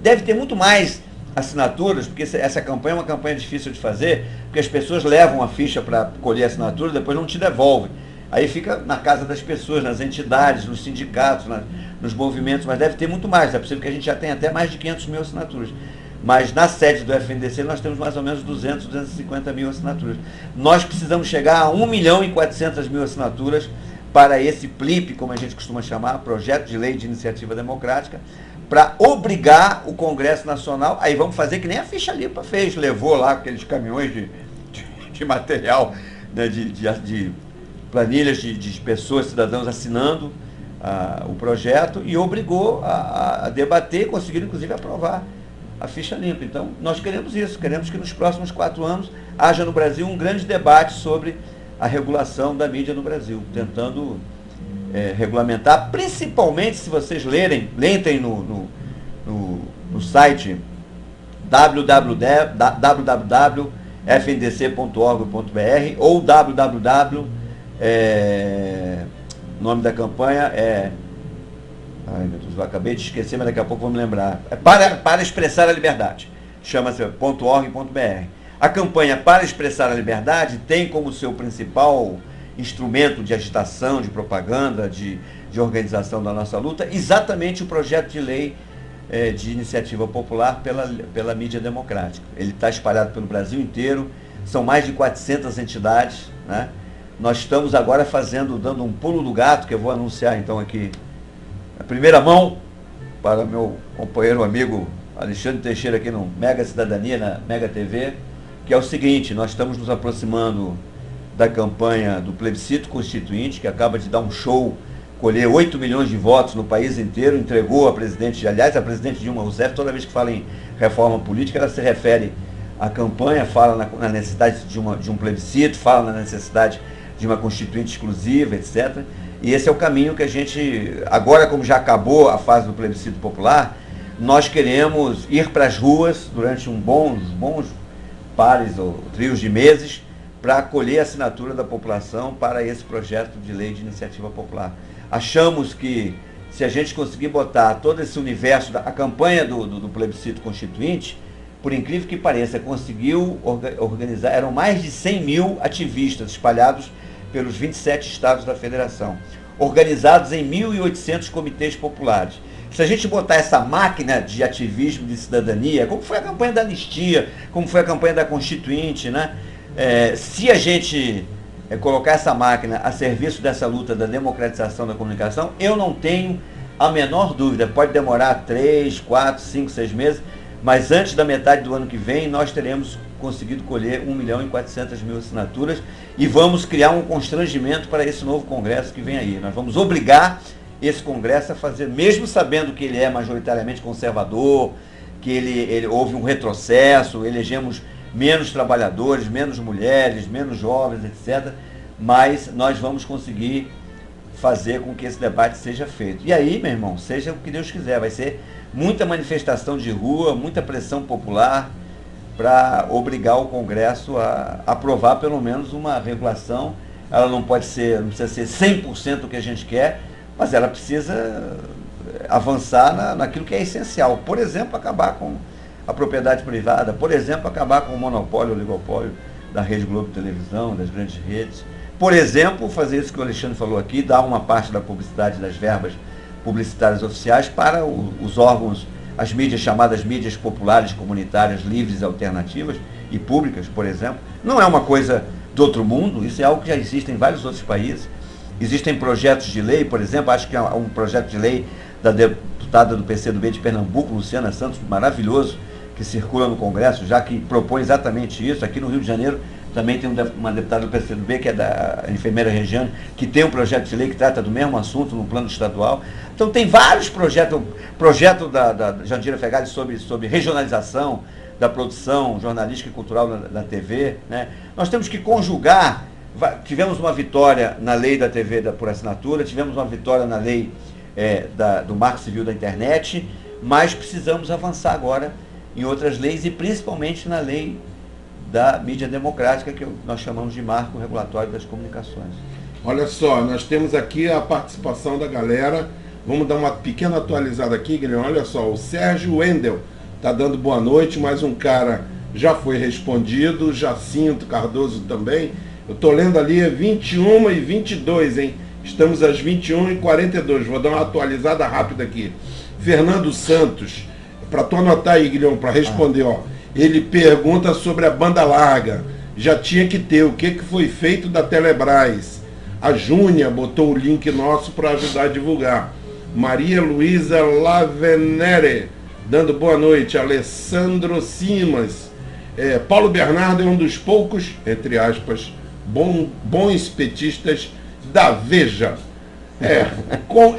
deve ter muito mais assinaturas, porque essa campanha é uma campanha difícil de fazer, porque as pessoas levam a ficha para colher a assinatura, depois não te devolvem. Aí fica na casa das pessoas, nas entidades, nos sindicatos, nos movimentos, mas deve ter muito mais. É possível que a gente já tenha até mais de 500.000 assinaturas. Mas na sede do FNDC nós temos mais ou menos 250.000 assinaturas. Nós precisamos chegar a 1.400.000 assinaturas para esse PLIP, como a gente costuma chamar, Projeto de Lei de Iniciativa Democrática, para obrigar o Congresso Nacional. Aí vamos fazer que nem a ficha limpa fez, levou lá aqueles caminhões de material, né, de planilhas de pessoas, cidadãos assinando o projeto, e obrigou a debater, conseguiram inclusive aprovar a ficha limpa. Então, nós queremos isso, queremos que nos próximos 4 anos haja no Brasil um grande debate sobre a regulação da mídia no Brasil, tentando regulamentar, principalmente se vocês lentem no site www.fndc.org.br ou o nome da campanha é... Ai, meu Deus, eu acabei de esquecer, mas daqui a pouco vou me lembrar. Para expressar a liberdade. Chama-se .org.br. A campanha para expressar a liberdade tem como seu principal instrumento de agitação, de propaganda, de organização da nossa luta, exatamente o projeto de lei de iniciativa popular pela mídia democrática. Ele está espalhado pelo Brasil inteiro, são mais de 400 entidades, né? Nós estamos agora dando um pulo do gato, que eu vou anunciar então aqui, a primeira mão, para meu companheiro amigo Alexandre Teixeira aqui no Mega Cidadania, na Mega TV, que é o seguinte: nós estamos nos aproximando da campanha do plebiscito constituinte, que acaba de dar um show, colher 8 milhões de votos no país inteiro, entregou a presidente, aliás, a presidente Dilma Rousseff, toda vez que fala em reforma política, ela se refere à campanha, fala na necessidade de um plebiscito, fala na necessidade de uma constituinte exclusiva, etc. E esse é o caminho que a gente, agora como já acabou a fase do plebiscito popular, nós queremos ir para as ruas durante bons pares ou trios de meses para colher a assinatura da população para esse projeto de lei de iniciativa popular. Achamos que se a gente conseguir botar todo esse universo, a campanha do plebiscito constituinte, por incrível que pareça, conseguiu organizar, eram mais de 100 mil ativistas espalhados pelos 27 estados da federação, organizados em 1.800 comitês populares. Se a gente botar essa máquina de ativismo, de cidadania, como foi a campanha da anistia, como foi a campanha da Constituinte, né? Se a gente colocar essa máquina a serviço dessa luta da democratização da comunicação, eu não tenho a menor dúvida, pode demorar 3, 4, 5, 6 meses, mas antes da metade do ano que vem nós teremos conseguido colher 1.400.000 assinaturas e vamos criar um constrangimento para esse novo Congresso que vem aí. Nós vamos obrigar esse Congresso a fazer, mesmo sabendo que ele é majoritariamente conservador, que houve um retrocesso, elegemos menos trabalhadores, menos mulheres, menos jovens, etc. Mas nós vamos conseguir fazer com que esse debate seja feito. E aí, meu irmão, seja o que Deus quiser, vai ser muita manifestação de rua, muita pressão popular para obrigar o Congresso a aprovar pelo menos uma regulação. Ela não precisa ser 100% o que a gente quer, mas ela precisa avançar naquilo que é essencial. Por exemplo, acabar com a propriedade privada, por exemplo, acabar com o monopólio, o oligopólio da Rede Globo de televisão, das grandes redes. Por exemplo, fazer isso que o Alexandre falou aqui, dar uma parte da publicidade, das verbas publicitárias oficiais para os órgãos, as mídias chamadas mídias populares, comunitárias, livres, alternativas e públicas, por exemplo. Não é uma coisa do outro mundo, isso é algo que já existe em vários outros países. Existem projetos de lei, por exemplo, acho que há um projeto de lei da deputada do PCdoB de Pernambuco, Luciana Santos, maravilhoso, que circula no Congresso, já que propõe exatamente isso. Aqui no Rio de Janeiro também tem uma deputada do PCdoB, que é da enfermeira Regiane, que tem um projeto de lei que trata do mesmo assunto no plano estadual. Então tem vários projetos, projeto da Jandira Fegali sobre regionalização da produção jornalística e cultural da TV, né? Nós temos que conjugar, tivemos uma vitória na lei da TV por assinatura, tivemos uma vitória na lei do Marco Civil da Internet, mas precisamos avançar agora em outras leis e principalmente na lei da mídia democrática, que nós chamamos de Marco Regulatório das Comunicações. Olha só, nós temos aqui a participação da galera. Vamos dar uma pequena atualizada aqui, Guilherme. Olha só, o Sérgio Wendel está dando boa noite, mais um cara já foi respondido, Jacinto Cardoso também. Eu estou lendo ali, 21h22, hein? Estamos às 21h42, vou dar uma atualizada rápida aqui. Fernando Santos, para tu anotar aí, Guilherme, para responder, ó. Ele pergunta sobre a banda larga. Já tinha que ter. O que foi feito da Telebrás? A Júnia botou o link nosso para ajudar a divulgar. Maria Luísa Lavenere, dando boa noite. Alessandro Simas. Paulo Bernardo é um dos poucos, entre aspas, bons petistas da Veja.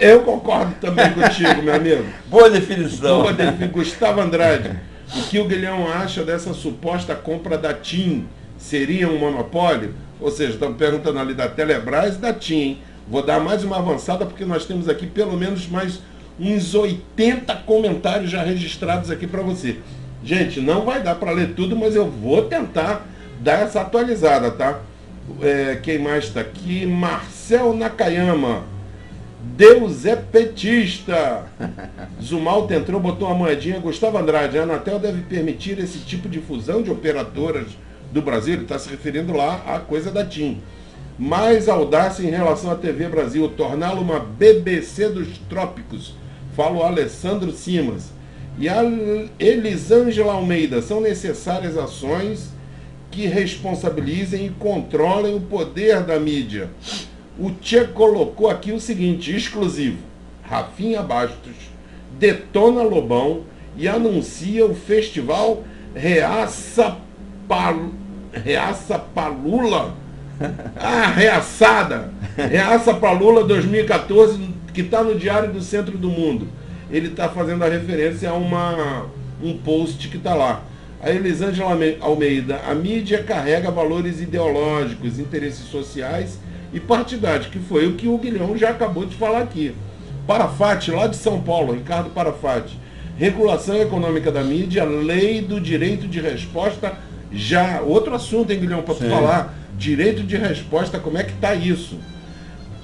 Eu concordo também contigo, meu amigo. Boa definição. Gustavo Andrade. O que o Guilhão acha dessa suposta compra da TIM? Seria um monopólio? Ou seja, estamos perguntando ali da Telebrás e da TIM, hein? Vou dar mais uma avançada porque nós temos aqui pelo menos mais uns 80 comentários já registrados aqui para você. Gente, não vai dar para ler tudo, mas eu vou tentar dar essa atualizada, tá? Quem mais está aqui? Marcel Nakayama. Deus é petista. Zumalto entrou, botou uma moedinha. Gustavo Andrade, a Anatel deve permitir esse tipo de fusão de operadoras do Brasil, ele está se referindo lá à coisa da TIM. Mais audácia em relação à TV Brasil, torná-la uma BBC dos trópicos, fala o Alessandro Simas. E a Elisângela Almeida, são necessárias ações que responsabilizem e controlem o poder da mídia. O Tchê colocou aqui o seguinte, exclusivo, Rafinha Bastos detona Lobão e anuncia o festival Reaça Palula, reaçada, Reaça Palula 2014, que está no Diário do Centro do Mundo. Ele está fazendo a referência a um post que está lá. A Elisângela Almeida, a mídia carrega valores ideológicos, interesses sociais e partidários, que foi o que o Guilhão já acabou de falar aqui. Parafati, lá de São Paulo, Ricardo Parafati. Regulação econômica da mídia, lei do direito de resposta já. Outro assunto, hein, Guilhão, para tu falar. Direito de resposta, como é que está isso?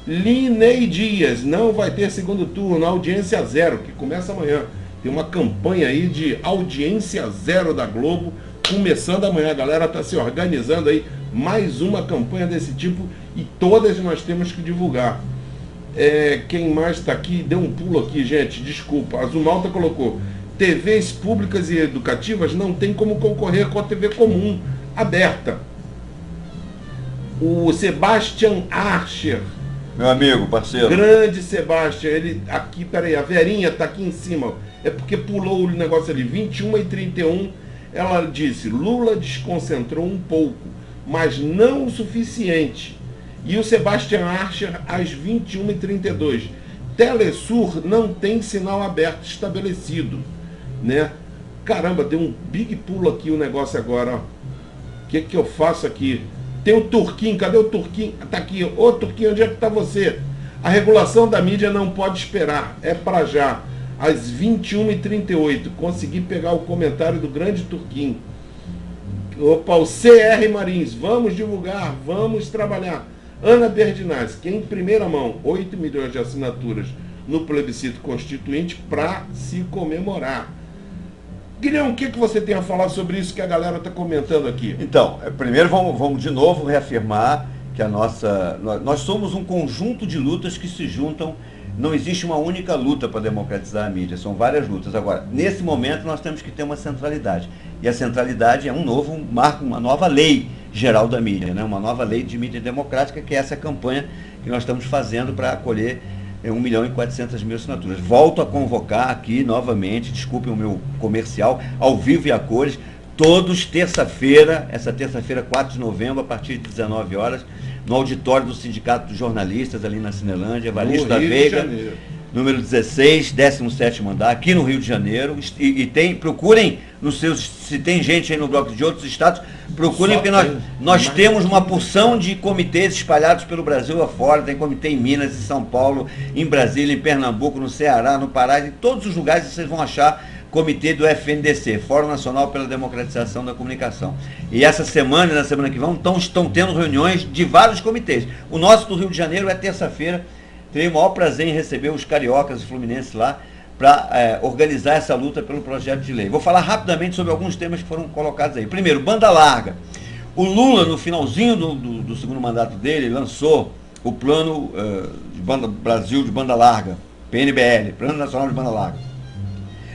Linei Dias, não vai ter segundo turno, audiência zero, que começa amanhã. Tem uma campanha aí de audiência zero da Globo, começando amanhã. A galera está se organizando aí, mais uma campanha desse tipo, e todas nós temos que divulgar. Quem mais está aqui? Deu um pulo aqui, gente, desculpa. A Zumalta colocou, TVs públicas e educativas não tem como concorrer com a TV comum, aberta. O Sebastian Archer, meu amigo, parceiro. Grande Sebastião, ele aqui, peraí, a Verinha tá aqui em cima, é porque pulou o negócio ali, 21h31, ela disse, Lula desconcentrou um pouco, mas não o suficiente. E o Sebastian Archer, às 21h32, Telesur não tem sinal aberto estabelecido, né? Caramba, deu um big pulo aqui o negócio agora, ó. O que eu faço aqui? Tem o Turquinho, cadê o Turquinho? Tá aqui, ô Turquinho, onde é que tá você? A regulação da mídia não pode esperar, é para já. Às 21h38, consegui pegar o comentário do grande Turquinho. Opa, o CR Marins, vamos divulgar, vamos trabalhar. Ana Berdinazzi, que em primeira mão, 8 milhões de assinaturas no plebiscito constituinte para se comemorar. Guilherme, o que você tem a falar sobre isso que a galera está comentando aqui? Então, primeiro vamos de novo reafirmar que nós somos um conjunto de lutas que se juntam, não existe uma única luta para democratizar a mídia, são várias lutas. Agora, nesse momento nós temos que ter uma centralidade, e a centralidade é um novo marco, uma nova lei geral da mídia, né? Uma nova lei de mídia democrática, que é essa campanha que nós estamos fazendo para acolher 1.400.000 assinaturas. Volto a convocar aqui novamente, desculpem o meu comercial, ao vivo e a cores, todos terça-feira, essa terça-feira, 4 de novembro, a partir de 19 horas, no auditório do Sindicato dos Jornalistas, ali na Cinelândia, Evaristo da Veiga, número 16, 17º andar, aqui no Rio de Janeiro, e procurem nos seus, se tem gente aí no bloco de outros estados, procurem, porque nós temos uma porção de comitês espalhados pelo Brasil afora, tem comitê em Minas, em São Paulo, em Brasília, em Pernambuco, no Ceará, no Pará, em todos os lugares vocês vão achar comitê do FNDC, Fórum Nacional pela Democratização da Comunicação. E essa semana e na semana que vem estão tendo reuniões de vários comitês. O nosso do Rio de Janeiro é terça-feira, terei o maior prazer em receber os cariocas e fluminenses lá para organizar essa luta pelo projeto de lei. Vou falar rapidamente sobre alguns temas que foram colocados aí. Primeiro, banda larga. O Lula, no finalzinho do segundo mandato dele, lançou o plano Brasil de banda larga, PNBL, Plano Nacional de Banda Larga.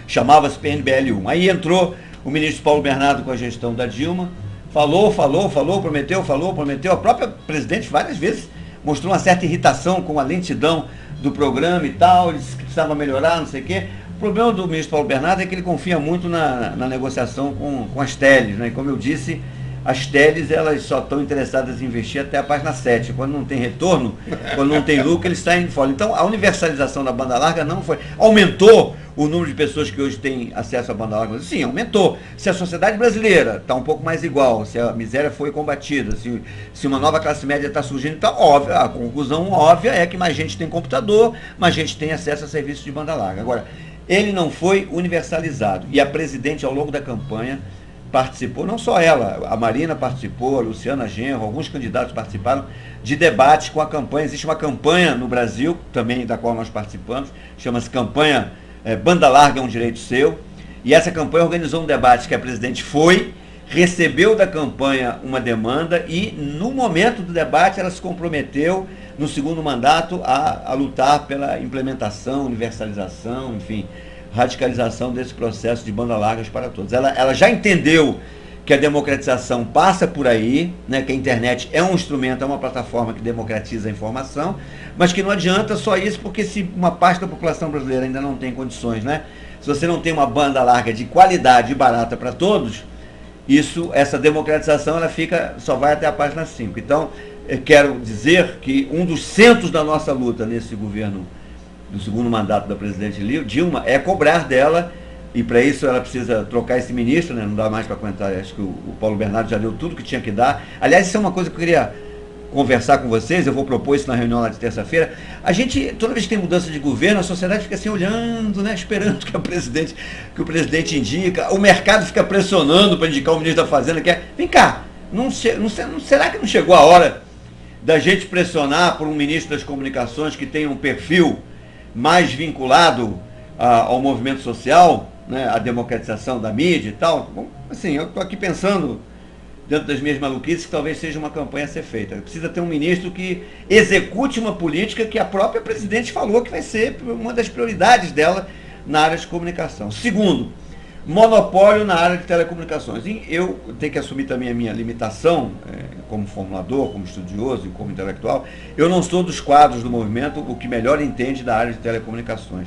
Chamava-se PNBL-1. Aí entrou o ministro Paulo Bernardo com a gestão da Dilma, falou, prometeu. A própria presidente várias vezes mostrou uma certa irritação com a lentidão do programa e tal, ele disse que precisava melhorar, não sei o quê. O problema do ministro Paulo Bernardo é que ele confia muito na negociação com as teles, né? E como eu disse, as teles, elas só estão interessadas em investir até a página 7. Quando não tem retorno, quando não tem lucro, eles saem fora. Então, a universalização da banda larga não foi... Aumentou o número de pessoas que hoje têm acesso à banda larga? Sim, aumentou. Se a sociedade brasileira está um pouco mais igual, se a miséria foi combatida, se uma nova classe média está surgindo, então, óbvio, a conclusão óbvia é que mais gente tem computador, mais gente tem acesso a serviços de banda larga. Agora, ele não foi universalizado. E a presidente, ao longo da campanha, participou, não só ela, a Marina participou, a Luciana Genro, alguns candidatos participaram de debates com a campanha. Existe uma campanha no Brasil, também da qual nós participamos, chama-se campanha Banda Larga é um Direito Seu, e essa campanha organizou um debate que a presidente foi, recebeu da campanha uma demanda e, no momento do debate, ela se comprometeu, no segundo mandato, a lutar pela implementação, universalização, enfim, radicalização desse processo de banda largas para todos. Ela já entendeu que a democratização passa por aí, né, que a internet é um instrumento, é uma plataforma que democratiza a informação, mas que não adianta só isso, porque se uma parte da população brasileira ainda não tem condições, né, se você não tem uma banda larga de qualidade e barata para todos, essa democratização ela só vai até a página 5. Então, eu quero dizer que um dos centros da nossa luta nesse governo, do segundo mandato da presidente Dilma, é cobrar dela. E para isso ela precisa trocar esse ministro, né? Não dá mais para aguentar. Acho que o Paulo Bernardo já deu tudo que tinha que dar. Aliás, isso é uma coisa que eu queria conversar com vocês, eu vou propor isso na reunião lá de terça-feira. A gente, toda vez que tem mudança de governo, a sociedade fica assim olhando, né? Esperando que o presidente indica, o mercado fica pressionando para indicar o ministro da Fazenda, que é, vem cá, será que não chegou a hora da gente pressionar por um ministro das Comunicações que tenha um perfil mais vinculado ao movimento social, né, a democratização da mídia e tal? Bom, assim, eu estou aqui pensando, dentro das minhas maluquices, que talvez seja uma campanha a ser feita. Precisa ter um ministro que execute uma política que a própria presidente falou que vai ser uma das prioridades dela na área de comunicação. Segundo, monopólio na área de telecomunicações. E eu tenho que assumir também a minha limitação, como formulador, como estudioso e como intelectual. Eu não sou dos quadros do movimento o que melhor entende da área de telecomunicações.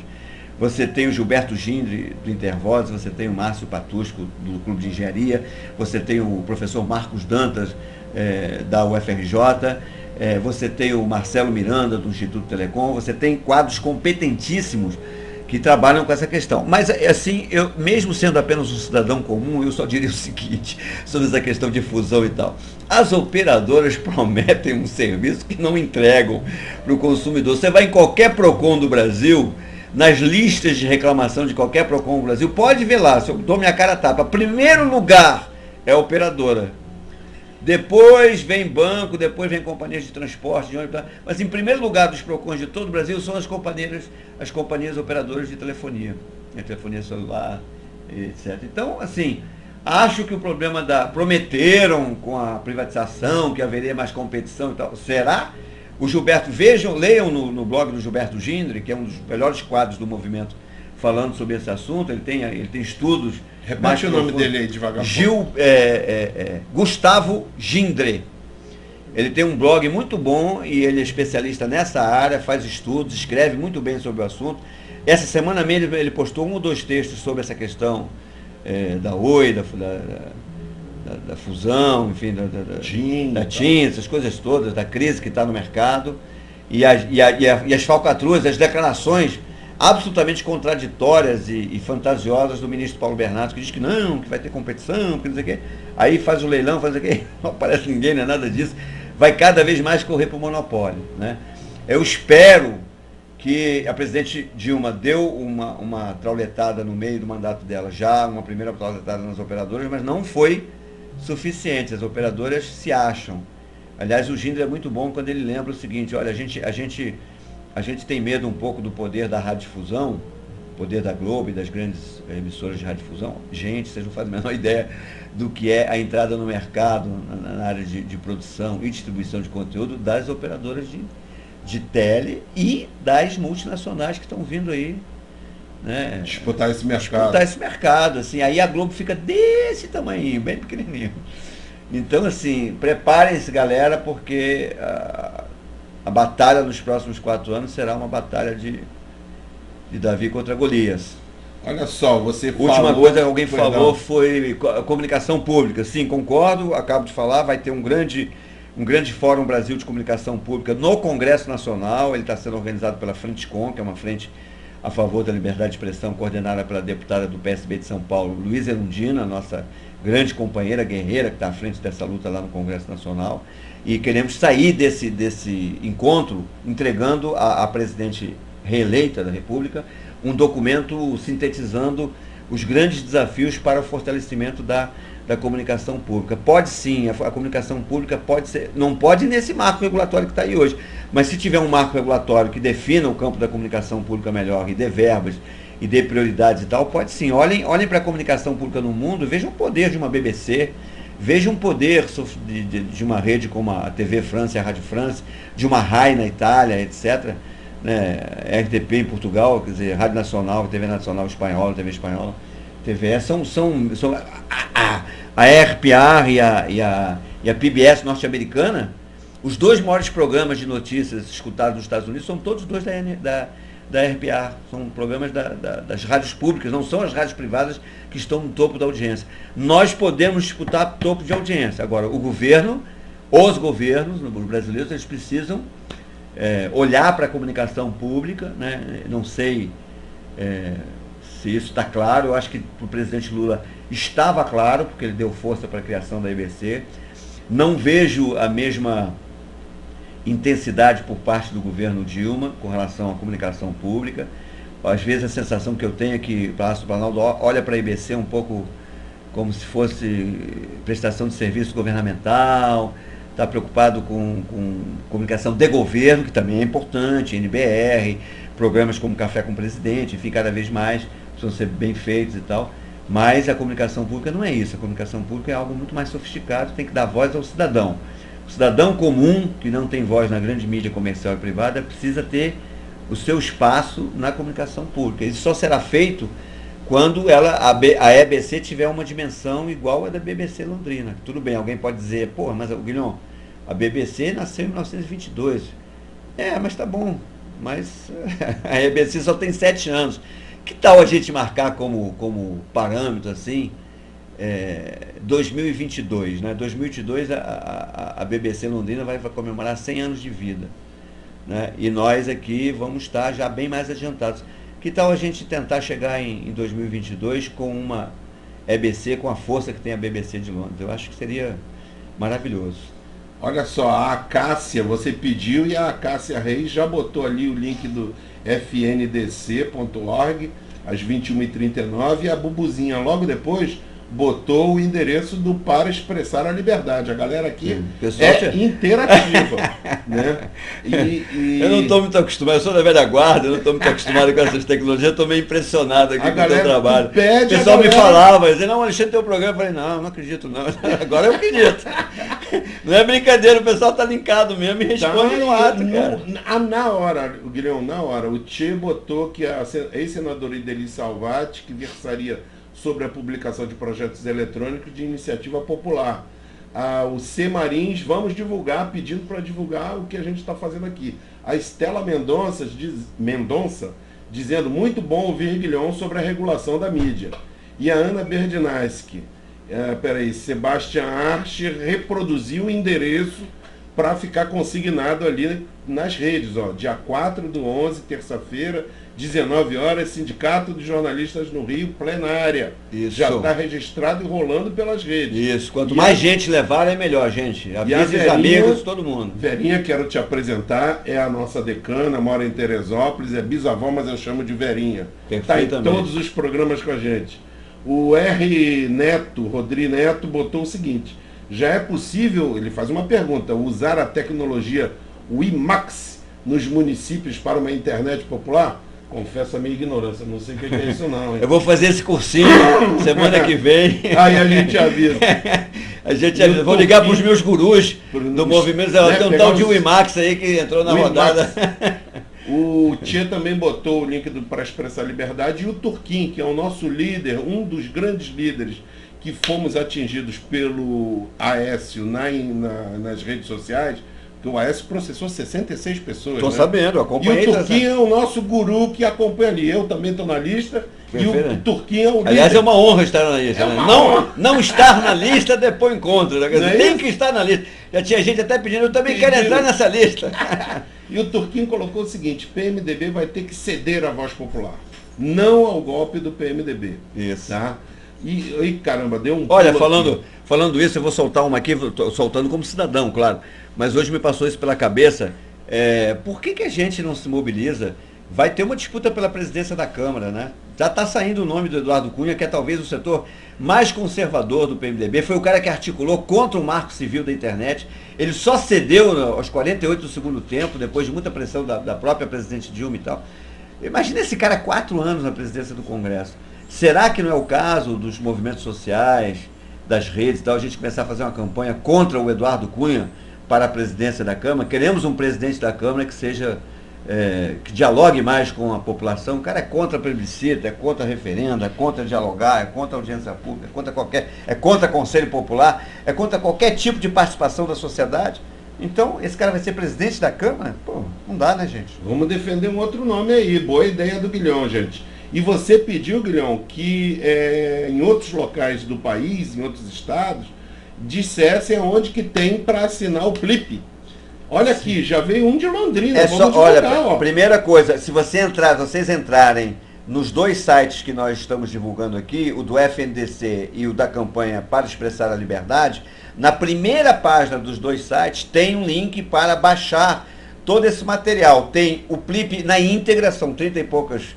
Você tem o Gilberto Gindre, do Intervoz, você tem o Márcio Patusco, do Clube de Engenharia, você tem o professor Marcos Dantas, da UFRJ, você tem o Marcelo Miranda, do Instituto Telecom, você tem quadros competentíssimos que trabalham com essa questão. Mas, assim, eu, mesmo sendo apenas um cidadão comum, eu só diria o seguinte, sobre essa questão de fusão e tal. As operadoras prometem um serviço que não entregam para o consumidor. Você vai em qualquer PROCON do Brasil, nas listas de reclamação de qualquer PROCON no Brasil, pode ver lá, se eu dou minha cara a tapa, primeiro lugar é a operadora, depois vem banco, depois vem companhias de transporte, de ônibus, mas em primeiro lugar dos PROCONs de todo o Brasil são as companhias operadoras de telefonia, telefonia celular, etc. Então, assim, acho que o problema prometeram com a privatização que haveria mais competição e tal, será? O Gilberto, leiam no blog do Gilberto Gindre, que é um dos melhores quadros do movimento, falando sobre esse assunto. Ele tem estudos. Repete o nome dele aí devagar. Gustavo Gindre. Ele tem um blog muito bom e ele é especialista nessa área, faz estudos, escreve muito bem sobre o assunto. Essa semana mesmo ele postou 1 ou 2 textos sobre essa questão da Oi, da fusão, enfim, da TIM, essas coisas todas, da crise que está no mercado, e as falcatruas, as declarações absolutamente contraditórias e fantasiosas do ministro Paulo Bernardo, que diz que não, que vai ter competição, que não sei o quê, aí faz o leilão, faz o quê, não aparece ninguém, não é nada disso, vai cada vez mais correr para o monopólio, né? Eu espero que a presidente Dilma deu uma trauletada no meio do mandato dela, já uma primeira trauletada nas operadoras, mas não foi suficiente. As operadoras se acham. Aliás, o Gindre é muito bom quando ele lembra o seguinte: olha, a gente tem medo um pouco do poder da radiodifusão, poder da Globo e das grandes emissoras de radiodifusão. Gente, vocês não fazem a menor ideia do que é a entrada no mercado, na área de produção e distribuição de conteúdo das operadoras de tele e das multinacionais que estão vindo aí, né, disputar esse mercado, assim. Aí a Globo fica desse tamanho, bem pequenininho. Então, assim, preparem-se, galera, porque a batalha nos próximos 4 anos será uma batalha de Davi contra Golias. Olha só, você falou... Última coisa que alguém falou foi comunicação pública. Sim, concordo, acabo de falar, vai ter um grande Fórum Brasil de Comunicação Pública no Congresso Nacional. Ele está sendo organizado pela Frente-Com, que é uma frente a favor da liberdade de expressão, coordenada pela deputada do PSB de São Paulo, Luísa Erundina, nossa grande companheira guerreira, que está à frente dessa luta lá no Congresso Nacional. E queremos sair desse encontro entregando à presidente reeleita da República um documento sintetizando os grandes desafios para o fortalecimento da da comunicação pública. Pode sim, a comunicação pública pode ser, não pode nesse marco regulatório que está aí hoje, mas se tiver um marco regulatório que defina o campo da comunicação pública melhor, e dê verbas, e dê prioridades e tal, pode sim. Olhem para a comunicação pública no mundo, vejam o poder de uma BBC, vejam o poder de uma rede como a TV França e a Rádio France, de uma RAI na Itália, etc., né, RTP em Portugal, quer dizer, Rádio Nacional, TV Nacional Espanhola, TV Espanhola, TVE, são a RPR e a PBS norte-americana, os dois maiores programas de notícias escutados nos Estados Unidos são todos dois da RPR, são programas das rádios públicas, não são as rádios privadas que estão no topo da audiência. Nós podemos disputar topo de audiência. Agora, o governo, os governos brasileiros, eles precisam olhar para a comunicação pública, né? Não sei se isso está claro, eu acho que para o presidente Lula estava claro, porque ele deu força para a criação da EBC. Não vejo a mesma intensidade por parte do governo Dilma com relação à comunicação pública. Às vezes a sensação que eu tenho é que o Palácio do Planalto olha para a EBC um pouco como se fosse prestação de serviço governamental, está preocupado com comunicação de governo, que também é importante, NBR, programas como Café com o Presidente, enfim, cada vez mais precisam ser bem feitos e tal. Mas a comunicação pública não é isso. A comunicação pública é algo muito mais sofisticado, tem que dar voz ao cidadão. O cidadão comum, que não tem voz na grande mídia comercial e privada, precisa ter o seu espaço na comunicação pública. Isso só será feito quando a EBC tiver uma dimensão igual à da BBC Londrina. Tudo bem, alguém pode dizer, pô, mas Guilherme, a BBC nasceu em 1922. Mas tá bom, mas a EBC só tem 7 anos. Que tal a gente marcar como parâmetro, assim, 2022, né? 2022 a BBC Londrina vai comemorar 100 anos de vida, né? E nós aqui vamos estar já bem mais adiantados. Que tal a gente tentar chegar em 2022 com uma EBC, com a força que tem a BBC de Londres? Eu acho que seria maravilhoso. Olha só, a Cássia, você pediu e a Cássia Reis já botou ali o link do fndc.org às 21h39 e a Bubuzinha logo depois botou o endereço do Para Expressar a Liberdade. A galera aqui interativa. Né? Eu não estou muito acostumado, eu sou da velha guarda, eu não estou muito acostumado com essas tecnologias, eu estou meio impressionado aqui com o teu trabalho. O pessoal me falava, dizia, não, Alexandre, tem um programa, eu falei, não acredito não, agora eu acredito. Não é brincadeira, o pessoal está linkado mesmo e responde no ato, cara. Na hora, o Guilherme, o Tchê botou que a ex-senadora Ideli Salvati, que versaria sobre a publicação de projetos eletrônicos de iniciativa popular. O C. Marins, vamos divulgar, pedindo para divulgar o que a gente está fazendo aqui. A Estela Mendonça, dizendo, muito bom ouvir Guilherme sobre a regulação da mídia. E a Ana Berdinaski, Sebastian Archer reproduziu o endereço para ficar consignado ali nas redes, dia 4/11, terça-feira, 19 horas, Sindicato de Jornalistas no Rio, plenária. Isso. Já está registrado e rolando pelas redes. Isso, quanto mais gente levar é melhor, gente. Avise os amigos, todo mundo. Verinha, quero te apresentar, é a nossa decana, mora em Teresópolis, é bisavó, mas eu chamo de Verinha. Está em todos os programas com a gente. O Rodrigo Neto, botou o seguinte, já é possível, ele faz uma pergunta, usar a tecnologia WiMAX nos municípios para uma internet popular? Confesso a minha ignorância, não sei o que é isso não. Hein? Eu vou fazer esse cursinho semana que vem. Aí a gente avisa. Vou ligar para os meus gurus do movimento. Tem um tal de WiMAX aí que entrou na rodada. O Tchê também botou o link para Expressar Liberdade e o Turquim, que é o nosso líder, um dos grandes líderes que fomos atingidos pelo Aécio nas redes sociais, que o Aécio processou 66 pessoas. Estou sabendo, acompanhei. E o Turquinho é o nosso guru que acompanha ali. Eu também estou na lista. Perfeito. E o Turquinho é o líder. Aliás, é uma honra estar na lista. Não estar na lista depois encontro. Né? Tem que estar na lista. Já tinha gente até pedindo, eu também quero entrar nessa lista. E o Turquinho colocou o seguinte, PMDB vai ter que ceder à voz popular. Não ao golpe do PMDB. Isso. Tá? E caramba, deu um... Olha, falando isso, eu vou soltar uma aqui, estou soltando como cidadão, claro. Mas hoje me passou isso pela cabeça. Por que a gente não se mobiliza? Vai ter uma disputa pela presidência da Câmara, né? Já está saindo o nome do Eduardo Cunha, que é talvez o setor mais conservador do PMDB. Foi o cara que articulou contra o marco civil da internet. Ele só cedeu aos 48 do segundo tempo, depois de muita pressão da própria presidente Dilma e tal. Imagina esse cara 4 anos na presidência do Congresso. Será que não é o caso dos movimentos sociais, das redes e tal, a gente começar a fazer uma campanha contra o Eduardo Cunha para a presidência da Câmara? Queremos um presidente da Câmara que seja... que dialogue mais com a população. O cara é contra plebiscito, é contra referendo, é contra dialogar, é contra audiência pública, é contra conselho popular, é contra qualquer tipo de participação da sociedade. Então, esse cara vai ser presidente da Câmara? Pô, não dá, né, gente? Vamos defender um outro nome aí. Boa ideia do Guilhom, gente. E você pediu, Guilhom, que em outros locais do país, em outros estados, dissessem aonde que tem para assinar o PLIP. Olha aqui, já veio um de Londrina. Olha, primeira coisa, se vocês entrarem nos 2 sites que nós estamos divulgando aqui, o do FNDC e o da campanha para expressar a liberdade, na primeira página dos 2 sites tem um link para baixar todo esse material. Tem o PLIP na íntegra, são 30 e poucas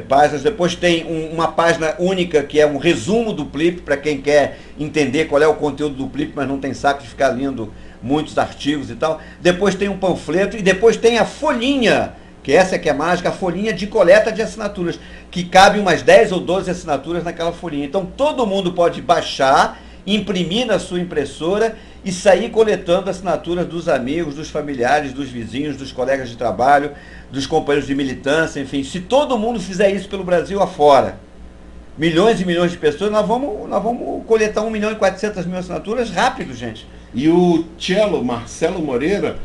páginas. Depois tem uma página única que é um resumo do PLIP, para quem quer entender qual é o conteúdo do PLIP, mas não tem saco de ficar lendo muitos artigos e tal. Depois tem um panfleto e depois tem a folhinha, que essa é que é mágica, a folhinha de coleta de assinaturas, que cabe umas 10 ou 12 assinaturas naquela folhinha. Então todo mundo pode baixar, imprimir na sua impressora e sair coletando assinaturas dos amigos, dos familiares, dos vizinhos, dos colegas de trabalho, dos companheiros de militância, enfim. Se todo mundo fizer isso pelo Brasil afora, milhões e milhões de pessoas, nós vamos coletar 1.400.000 assinaturas rápido, gente. E o Marcelo Moreira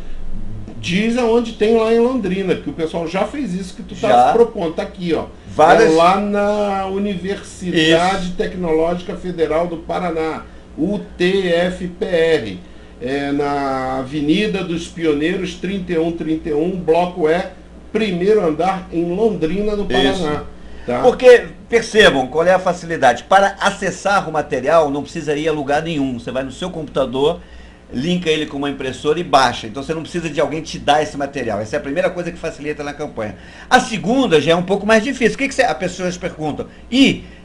diz aonde tem lá em Londrina, que o pessoal já fez isso que tu está propondo. Tá aqui, ó. É lá na Universidade Tecnológica Federal do Paraná, UTFPR. É na Avenida dos Pioneiros 3131, Bloco E, primeiro andar, em Londrina, no Paraná. Tá? Porque, percebam, qual é a facilidade? Para acessar o material, não precisa ir a lugar nenhum. Você vai no seu computador, linka ele com uma impressora e baixa. Então você não precisa de alguém te dar esse material. Essa é a primeira coisa que facilita na campanha. A segunda já é um pouco mais difícil. O que as pessoas perguntam?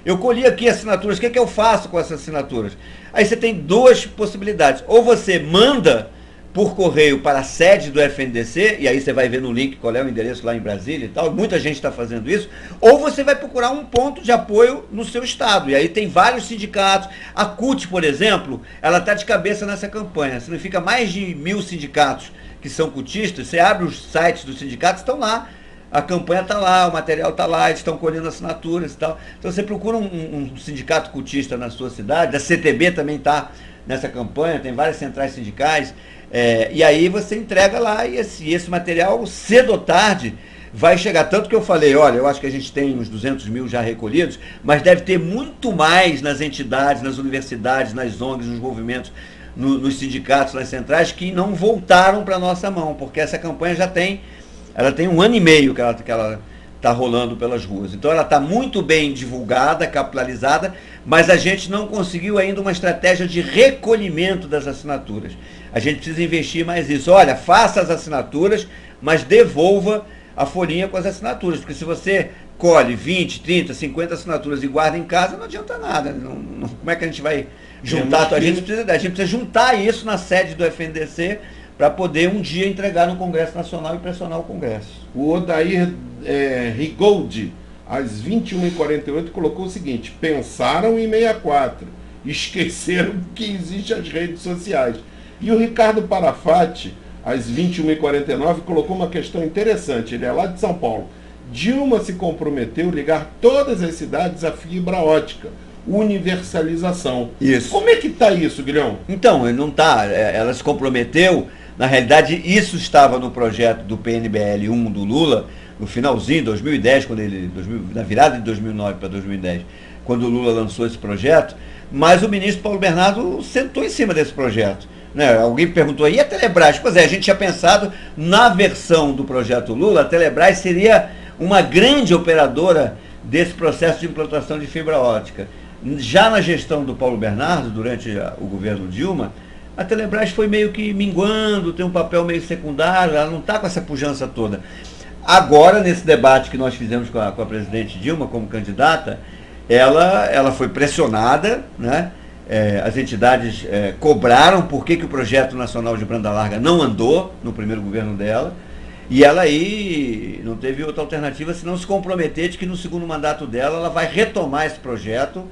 Eu colhi aqui assinaturas, o que eu faço com essas assinaturas? Aí você tem 2 possibilidades. Ou você manda por correio para a sede do FNDC, e aí você vai ver no link qual é o endereço lá em Brasília e tal, muita gente está fazendo isso, ou você vai procurar um ponto de apoio no seu estado, e aí tem vários sindicatos. A CUT, por exemplo, ela está de cabeça nessa campanha, significa mais de 1.000 sindicatos que são cutistas. Você abre os sites dos sindicatos, estão lá, a campanha está lá, o material está lá, eles estão colhendo assinaturas e tal. Então você procura um sindicato cutista na sua cidade, a CTB também está nessa campanha, tem várias centrais sindicais, e aí você entrega lá e esse material, cedo ou tarde, vai chegar. Tanto que eu falei, olha, eu acho que a gente tem uns 200.000 já recolhidos, mas deve ter muito mais nas entidades, nas universidades, nas ONGs, nos movimentos, nos sindicatos, nas centrais, que não voltaram para a nossa mão, porque essa campanha ela tem 1 ano e meio que ela está rolando pelas ruas. Então ela está muito bem divulgada, capitalizada, mas a gente não conseguiu ainda uma estratégia de recolhimento das assinaturas. A gente precisa investir mais nisso. Olha, faça as assinaturas, mas devolva a folhinha com as assinaturas, porque se você colhe 20, 30, 50 assinaturas e guarda em casa, não adianta nada. Como é que a gente vai juntar? A gente precisa juntar isso na sede do FNDC para poder um dia entregar no Congresso Nacional e pressionar o Congresso. O Odair Rigold, às 21h48, colocou o seguinte: pensaram em 64, esqueceram que existem as redes sociais. E o Ricardo Parafati, às 21h49, colocou uma questão interessante. Ele é lá de São Paulo. Dilma se comprometeu a ligar todas as cidades à fibra ótica. Universalização. Isso. Como é que está isso, Guilhão? Então, ele não está. Ela se comprometeu. Na realidade, isso estava no projeto do PNBL 1 do Lula, no finalzinho de 2010, na virada de 2009 para 2010, quando o Lula lançou esse projeto, mas o ministro Paulo Bernardo sentou em cima desse projeto. Né? Alguém perguntou, e a Telebrás? Pois é, a gente tinha pensado, na versão do projeto Lula, a Telebrás seria uma grande operadora desse processo de implantação de fibra ótica. Já na gestão do Paulo Bernardo, durante o governo Dilma, a Telebrás foi meio que minguando, tem um papel meio secundário, ela não está com essa pujança toda. Agora, nesse debate que nós fizemos com a presidente Dilma como candidata, ela foi pressionada, né? As entidades cobraram por que o projeto nacional de banda larga não andou no primeiro governo dela, e ela aí não teve outra alternativa senão se comprometer de que no segundo mandato dela ela vai retomar esse projeto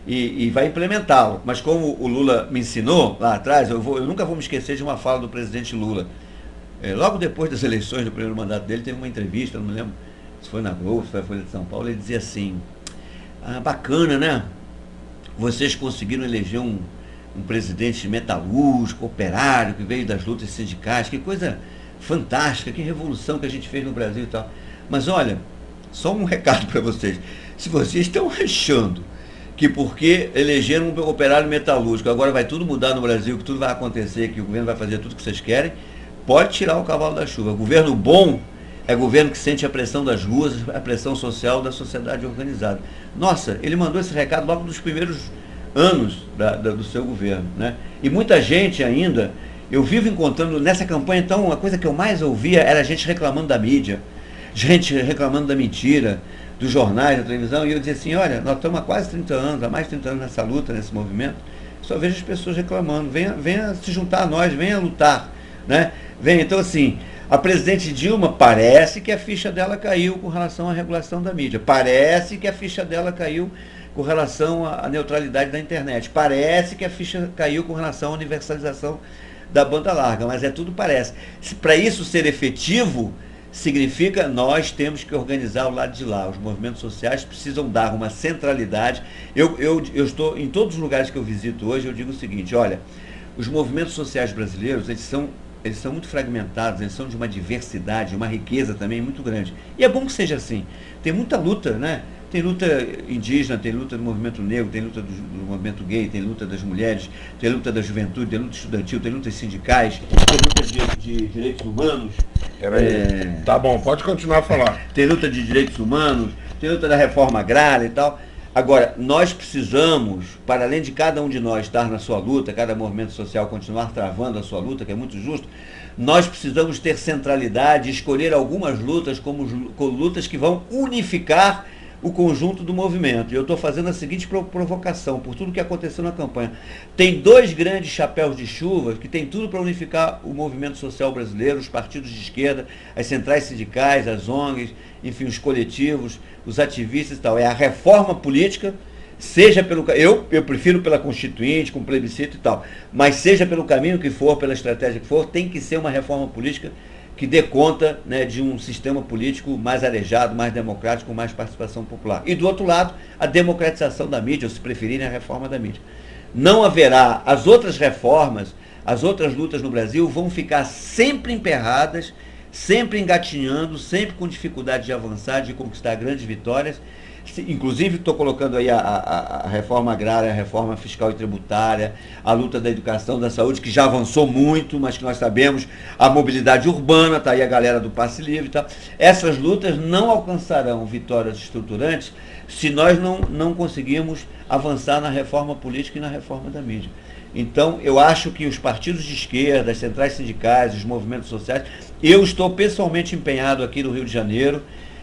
e vai implementá-lo. Mas como o Lula me ensinou lá atrás, eu nunca vou me esquecer de uma fala do presidente Lula. Logo depois das eleições do primeiro mandato dele, teve uma entrevista, não me lembro se foi na Globo, se foi a Folha de São Paulo, ele dizia assim: bacana, né? Vocês conseguiram eleger um presidente metalúrgico, operário, que veio das lutas sindicais, que coisa fantástica, que revolução que a gente fez no Brasil e tal. Mas olha, só um recado para vocês: se vocês estão achando que porque elegeram um operário metalúrgico agora vai tudo mudar no Brasil, que tudo vai acontecer, que o governo vai fazer tudo o que vocês querem, pode tirar o cavalo da chuva. Governo bom é governo que sente a pressão das ruas, a pressão social da sociedade organizada. Nossa, ele mandou esse recado logo nos primeiros anos do seu governo, né? E muita gente ainda, eu vivo encontrando nessa campanha, então, a coisa que eu mais ouvia era gente reclamando da mídia, gente reclamando da mentira, dos jornais, da televisão, e eu dizia assim: olha, nós estamos há quase 30 anos, há mais de 30 anos nessa luta, nesse movimento, só vejo as pessoas reclamando, venha se juntar a nós, venha lutar, né? Então, assim, a presidente Dilma parece que a ficha dela caiu com relação à regulação da mídia, parece que a ficha dela caiu com relação à neutralidade da internet, parece que a ficha caiu com relação à universalização da banda larga, mas tudo parece. Para isso ser efetivo, significa nós temos que organizar o lado de lá. Os movimentos sociais precisam dar uma centralidade. Eu estou em todos os lugares que eu visito hoje, eu digo o seguinte: olha, os movimentos sociais brasileiros, eles são muito fragmentados, eles são de uma diversidade, uma riqueza também muito grande. E é bom que seja assim. Tem muita luta, né? Tem luta indígena, tem luta do movimento negro, tem luta do movimento gay, tem luta das mulheres, tem luta da juventude, tem luta estudantil, tem lutas sindicais, tem luta de direitos humanos. Tá bom, pode continuar a falar. Tem luta de direitos humanos, tem luta da reforma agrária e tal. Agora, nós precisamos, para além de cada um de nós estar na sua luta, cada movimento social continuar travando a sua luta, que é muito justo, nós precisamos ter centralidade, escolher algumas lutas como lutas que vão unificar o conjunto do movimento. E eu estou fazendo a seguinte provocação, por tudo que aconteceu na campanha. Tem dois grandes chapéus de chuva que tem tudo para unificar o movimento social brasileiro, os partidos de esquerda, as centrais sindicais, as ONGs, enfim, os coletivos, os ativistas e tal. É a reforma política, seja pelo... Eu prefiro pela Constituinte, com plebiscito e tal, mas seja pelo caminho que for, pela estratégia que for, tem que ser uma reforma política que dê conta, né, de um sistema político mais arejado, mais democrático, com mais participação popular. E do outro lado, a democratização da mídia, ou se preferirem, a reforma da mídia. Não haverá, as outras reformas, as outras lutas no Brasil vão ficar sempre emperradas, sempre engatinhando, sempre com dificuldade de avançar, de conquistar grandes vitórias. Inclusive, estou colocando aí a reforma agrária, a reforma fiscal e tributária, a luta da educação, da saúde, que já avançou muito, mas que nós sabemos, a mobilidade urbana, está aí a galera do passe livre e tal. Essas lutas não alcançarão vitórias estruturantes se nós não conseguirmos avançar na reforma política e na reforma da mídia. Então, eu acho que os partidos de esquerda, as centrais sindicais, os movimentos sociais, eu estou pessoalmente empenhado aqui no Rio de Janeiro,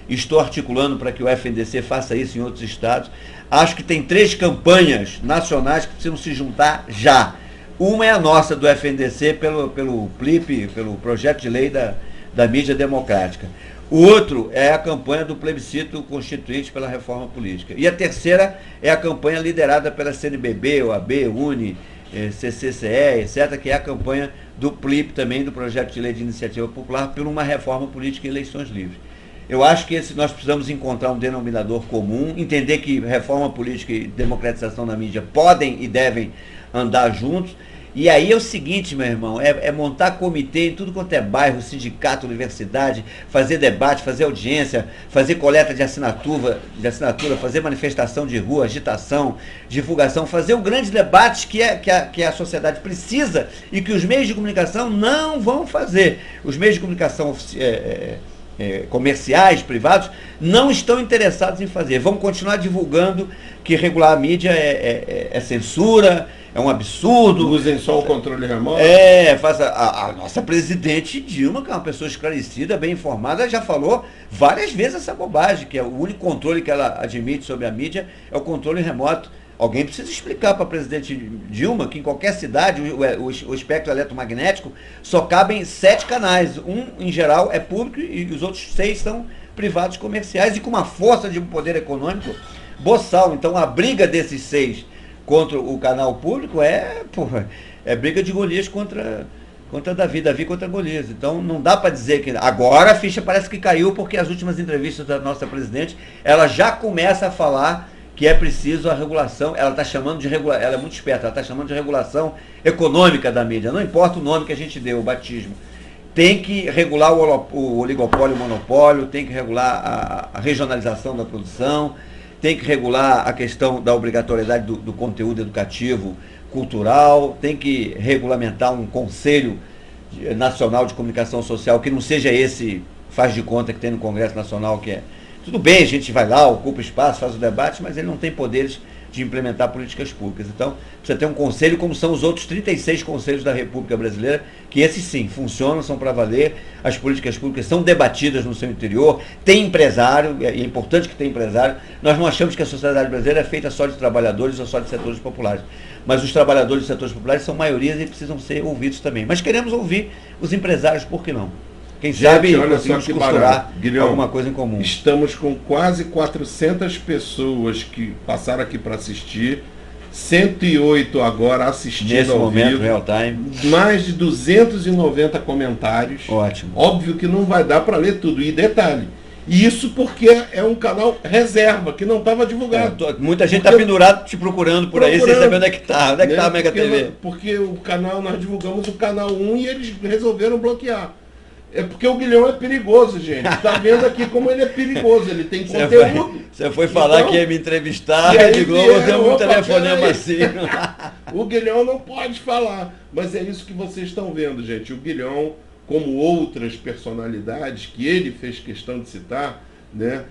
estou articulando para que o FNDC faça isso em outros estados. Acho que tem 3 campanhas nacionais que precisam se juntar já. Uma é a nossa, do FNDC, pelo PLIP, pelo projeto de lei da mídia democrática. O outro é a campanha do plebiscito constituinte pela reforma política. E a terceira é a campanha liderada pela CNBB, OAB, UNE, CCCE, etc., que é a campanha do PLIP também, do projeto de lei de iniciativa popular, por uma reforma política e eleições livres. Eu acho que nós precisamos encontrar um denominador comum, entender que reforma política e democratização da mídia podem e devem andar juntos. E aí é o seguinte, meu irmão, é montar comitê em tudo quanto é bairro, sindicato, universidade, fazer debate, fazer audiência, fazer coleta de assinatura, fazer manifestação de rua, agitação, divulgação, fazer o grande debate que a sociedade precisa e que os meios de comunicação não vão fazer. Os meios de comunicação comerciais, privados, não estão interessados em fazer. Vão continuar divulgando que regular a mídia é censura, é um absurdo. Usem só o controle remoto. A nossa presidente Dilma, que é uma pessoa esclarecida, bem informada, já falou várias vezes essa bobagem, que é o único controle que ela admite sobre a mídia é o controle remoto. Alguém precisa explicar para a presidente Dilma que em qualquer cidade o espectro eletromagnético só cabem 7 canais. Um, em geral, é público e os outros 6 são privados comerciais e com uma força de um poder econômico boçal. Então a briga desses 6 contra o canal público é briga de Golias contra Davi contra Golias. Então não dá para dizer que agora a ficha parece que caiu, porque as últimas entrevistas da nossa presidente, ela já começa a falar que é preciso a regulação. Ela está chamando de regulação, ela é muito esperta, ela está chamando de regulação econômica da mídia. Não importa o nome que a gente deu, o batismo. Tem que regular o oligopólio, o monopólio, tem que regular a regionalização da produção, tem que regular a questão da obrigatoriedade do conteúdo educativo, cultural, tem que regulamentar um Conselho Nacional de Comunicação Social, que não seja esse faz de conta que tem no Congresso Nacional, que é... Tudo bem, a gente vai lá, ocupa espaço, faz o debate, mas ele não tem poderes de implementar políticas públicas. Então, precisa ter um conselho, como são os outros 36 conselhos da República Brasileira, que esses sim, funcionam, são para valer, as políticas públicas são debatidas no seu interior, tem empresário, e é importante que tenha empresário. Nós não achamos que a sociedade brasileira é feita só de trabalhadores ou só de setores populares, mas os trabalhadores dos setores populares são maiorias e precisam ser ouvidos também. Mas queremos ouvir os empresários, por que não? Quem sabe conseguimos costurar alguma coisa em comum. Estamos com quase 400 pessoas que passaram aqui para assistir, 108 agora assistindo nesse ao momento, vivo, real time. mais de 290 comentários. Ótimo. Óbvio que não vai dar para ler tudo. E detalhe, isso porque é um canal reserva, que não estava divulgado. Muita gente está pendurado te procurando por aí, sem saber onde é que está. Onde é que está a Mega TV? Porque o canal, nós divulgamos o canal 1 e eles resolveram bloquear. É porque o Guilhão é perigoso, gente. Está vendo aqui como ele é perigoso. Ele tem conteúdo. Você foi falar que ia me entrevistar, e de Globo deu um telefonema assim. O Guilhão não pode falar. Mas é isso que vocês estão vendo, gente. O Guilhão, como outras personalidades que ele fez questão de citar, né,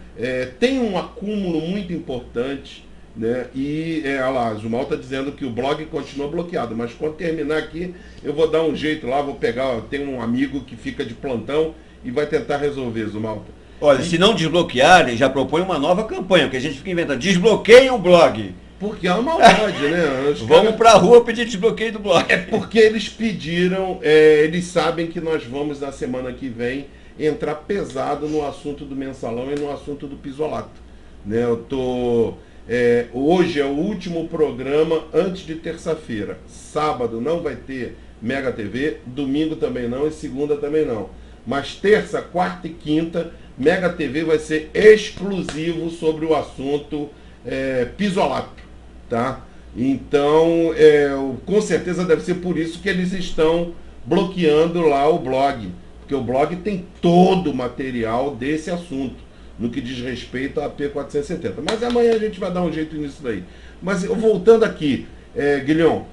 tem um acúmulo muito importante. Né? E olha lá, Zumal está dizendo que o blog continua bloqueado, mas quando terminar aqui eu vou dar um jeito lá, vou pegar, tem um amigo que fica de plantão e vai tentar resolver, Zumal. Olha, se não desbloquearem, já propõe uma nova campanha, que a gente fica inventando, desbloqueiem o blog. Porque é uma maldade, né? Vamos para a rua pedir desbloqueio do blog. É porque eles pediram, eles sabem que nós vamos na semana que vem entrar pesado no assunto do mensalão e no assunto do pisolato. Né? Hoje é o último programa antes de terça-feira. Sábado não vai ter Mega TV, domingo também não e segunda também não. Mas terça, quarta e quinta, Mega TV vai ser exclusivo sobre o assunto pisolato, tá? Então, com certeza deve ser por isso que eles estão bloqueando lá o blog, porque o blog tem todo o material desse assunto, no que diz respeito à P470. Mas amanhã a gente vai dar um jeito nisso daí. Mas voltando aqui, Guilhão,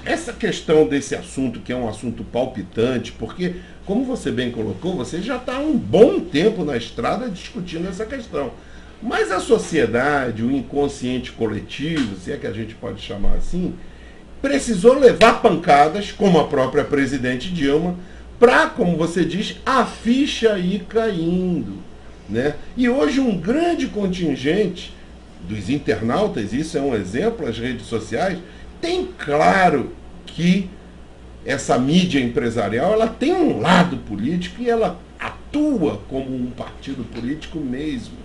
essa questão desse assunto, que é um assunto palpitante, porque, como você bem colocou, você já está há um bom tempo na estrada discutindo essa questão. Mas a sociedade, o inconsciente coletivo, se é que a gente pode chamar assim, precisou levar pancadas, como a própria presidente Dilma, para, como você diz, a ficha ir caindo. Né? E hoje um grande contingente dos internautas, isso é um exemplo, as redes sociais, tem claro que essa mídia empresarial ela tem um lado político e ela atua como um partido político mesmo.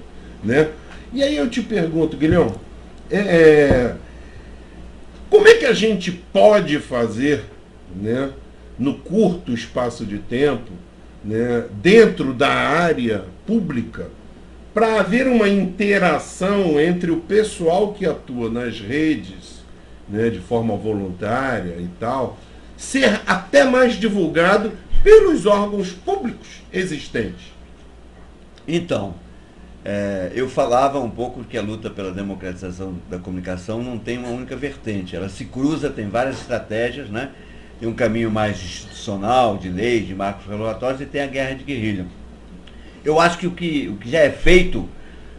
Né? E aí eu te pergunto, Guilhão, como é que a gente pode fazer, né, no curto espaço de tempo, né, dentro da área pública, para haver uma interação entre o pessoal que atua nas redes, né, de forma voluntária e tal, ser até mais divulgado pelos órgãos públicos existentes? Então, eu falava um pouco que a luta pela democratização da comunicação não tem uma única vertente, ela se cruza, tem várias estratégias, né? tem um caminho mais institucional, de leis, de marcos regulatórios, e tem a guerra de guerrilha. Eu acho que o que já é feito,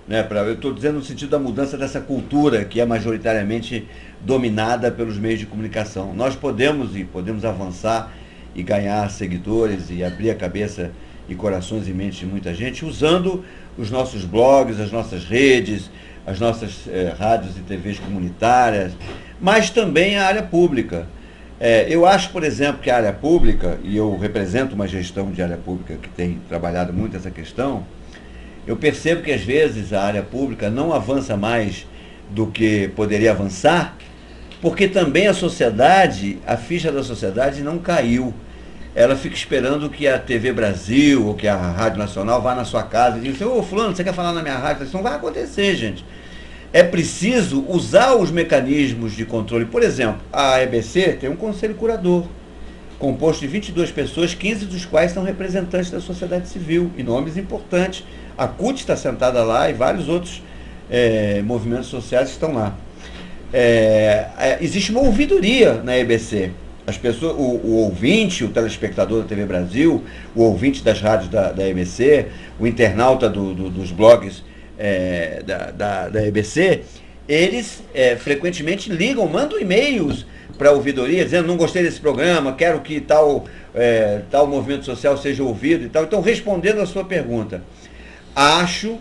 né, eu estou dizendo no sentido da mudança dessa cultura que é majoritariamente dominada pelos meios de comunicação. Nós podemos avançar e ganhar seguidores e abrir a cabeça e corações e mentes de muita gente usando os nossos blogs, as nossas redes, as nossas rádios e TVs comunitárias, mas também a área pública. Eu acho, por exemplo, que a área pública, e eu represento uma gestão de área pública que tem trabalhado muito essa questão, eu percebo que às vezes a área pública não avança mais do que poderia avançar, porque também a ficha da sociedade não caiu. Ela fica esperando que a TV Brasil ou que a Rádio Nacional vá na sua casa e diga: ô fulano, você quer falar na minha rádio? Isso não vai acontecer, gente. É preciso usar os mecanismos de controle. Por exemplo, a EBC tem um conselho curador, composto de 22 pessoas, 15 dos quais são representantes da sociedade civil, e nomes importantes. A CUT está sentada lá e vários outros movimentos sociais estão lá. Existe uma ouvidoria na EBC. As pessoas, o ouvinte, o telespectador da TV Brasil, o ouvinte das rádios da EBC, o internauta dos blogs da EBC, eles frequentemente ligam, mandam e-mails para a ouvidoria dizendo: não gostei desse programa, quero que tal movimento social seja ouvido e tal. Então, respondendo a sua pergunta, acho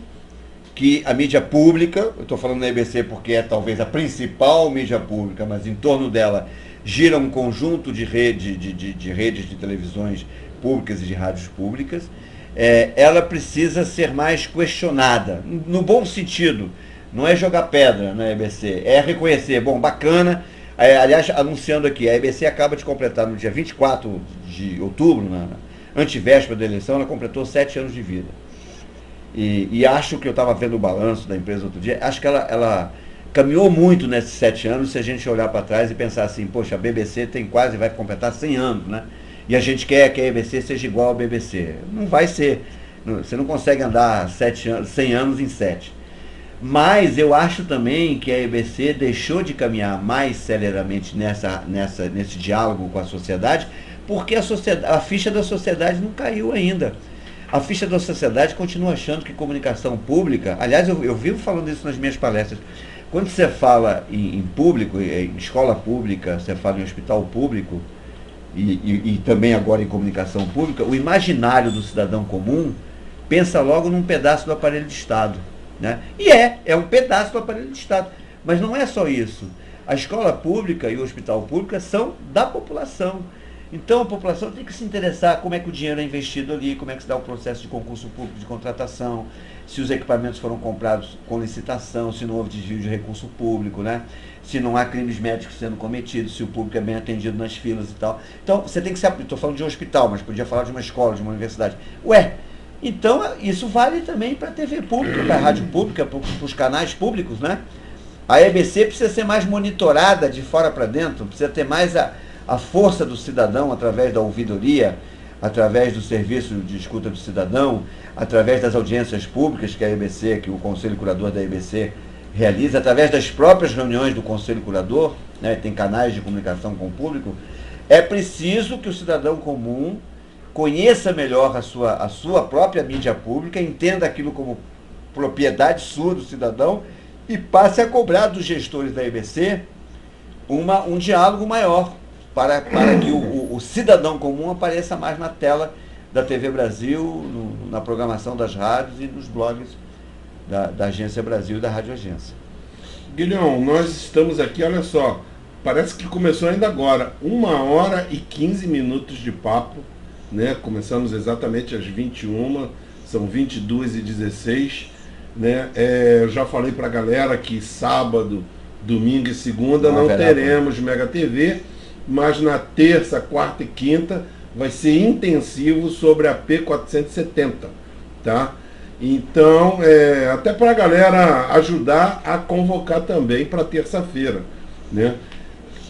que a mídia pública, eu estou falando na EBC porque é talvez a principal mídia pública, mas em torno dela gira um conjunto de redes de televisões públicas e de rádios públicas, ela precisa ser mais questionada, no bom sentido. Não é jogar pedra na EBC, é reconhecer, bom, bacana. Aliás, anunciando aqui, a EBC acaba de completar no dia 24 de outubro, na antivéspera da eleição, ela completou 7 anos de vida. E acho que eu estava vendo o balanço da empresa outro dia, acho que ela caminhou muito nesses 7 anos, se a gente olhar para trás e pensar assim: poxa, a BBC vai completar 100 anos, né? E a gente quer que a EBC seja igual à BBC. Não vai ser. Você não consegue andar 100 anos em 7. Mas eu acho também que a EBC deixou de caminhar mais celeramente nesse diálogo com a sociedade, porque a ficha da sociedade não caiu ainda. A ficha da sociedade continua achando que comunicação pública... Aliás, eu vivo falando isso nas minhas palestras. Quando você fala em público, em escola pública, você fala em hospital público, e também agora em comunicação pública, o imaginário do cidadão comum pensa logo num pedaço do aparelho de Estado, né? E é um pedaço do aparelho de Estado. Mas não é só isso. A escola pública e o hospital público são da população. Então a população tem que se interessar como é que o dinheiro é investido ali, como é que se dá o processo de concurso público de contratação, se os equipamentos foram comprados com licitação, se não houve desvio de recurso público, né? Se não há crimes médicos sendo cometidos, se o público é bem atendido nas filas e tal. Então você tem que se... Estou falando de um hospital, mas podia falar de uma escola, de uma universidade. Então isso vale também para a TV pública, para a rádio pública, para os canais públicos, né? A EBC precisa ser mais monitorada de fora para dentro, precisa ter mais a força do cidadão através da ouvidoria, através do serviço de escuta do cidadão, através das audiências públicas que a EBC, que o Conselho Curador da EBC realiza, através das próprias reuniões do Conselho Curador, né, tem canais de comunicação com o público. É preciso que o cidadão comum conheça melhor a sua própria mídia pública, entenda aquilo como propriedade sua do cidadão e passe a cobrar dos gestores da EBC um diálogo maior, para que o cidadão comum apareça mais na tela da TV Brasil, na programação das rádios e nos blogs da Agência Brasil e da Rádio Agência. Guilhom, nós estamos aqui, olha só, parece que começou ainda agora, 1h e 15 minutos de papo, né? Começamos exatamente às 21h, são 22h16, né? Eu já falei para a galera que sábado, domingo e segunda não teremos Mega TV, mas na terça, quarta e quinta vai ser intensivo sobre a P470, tá? Então, até para a galera ajudar a convocar também para terça-feira, né?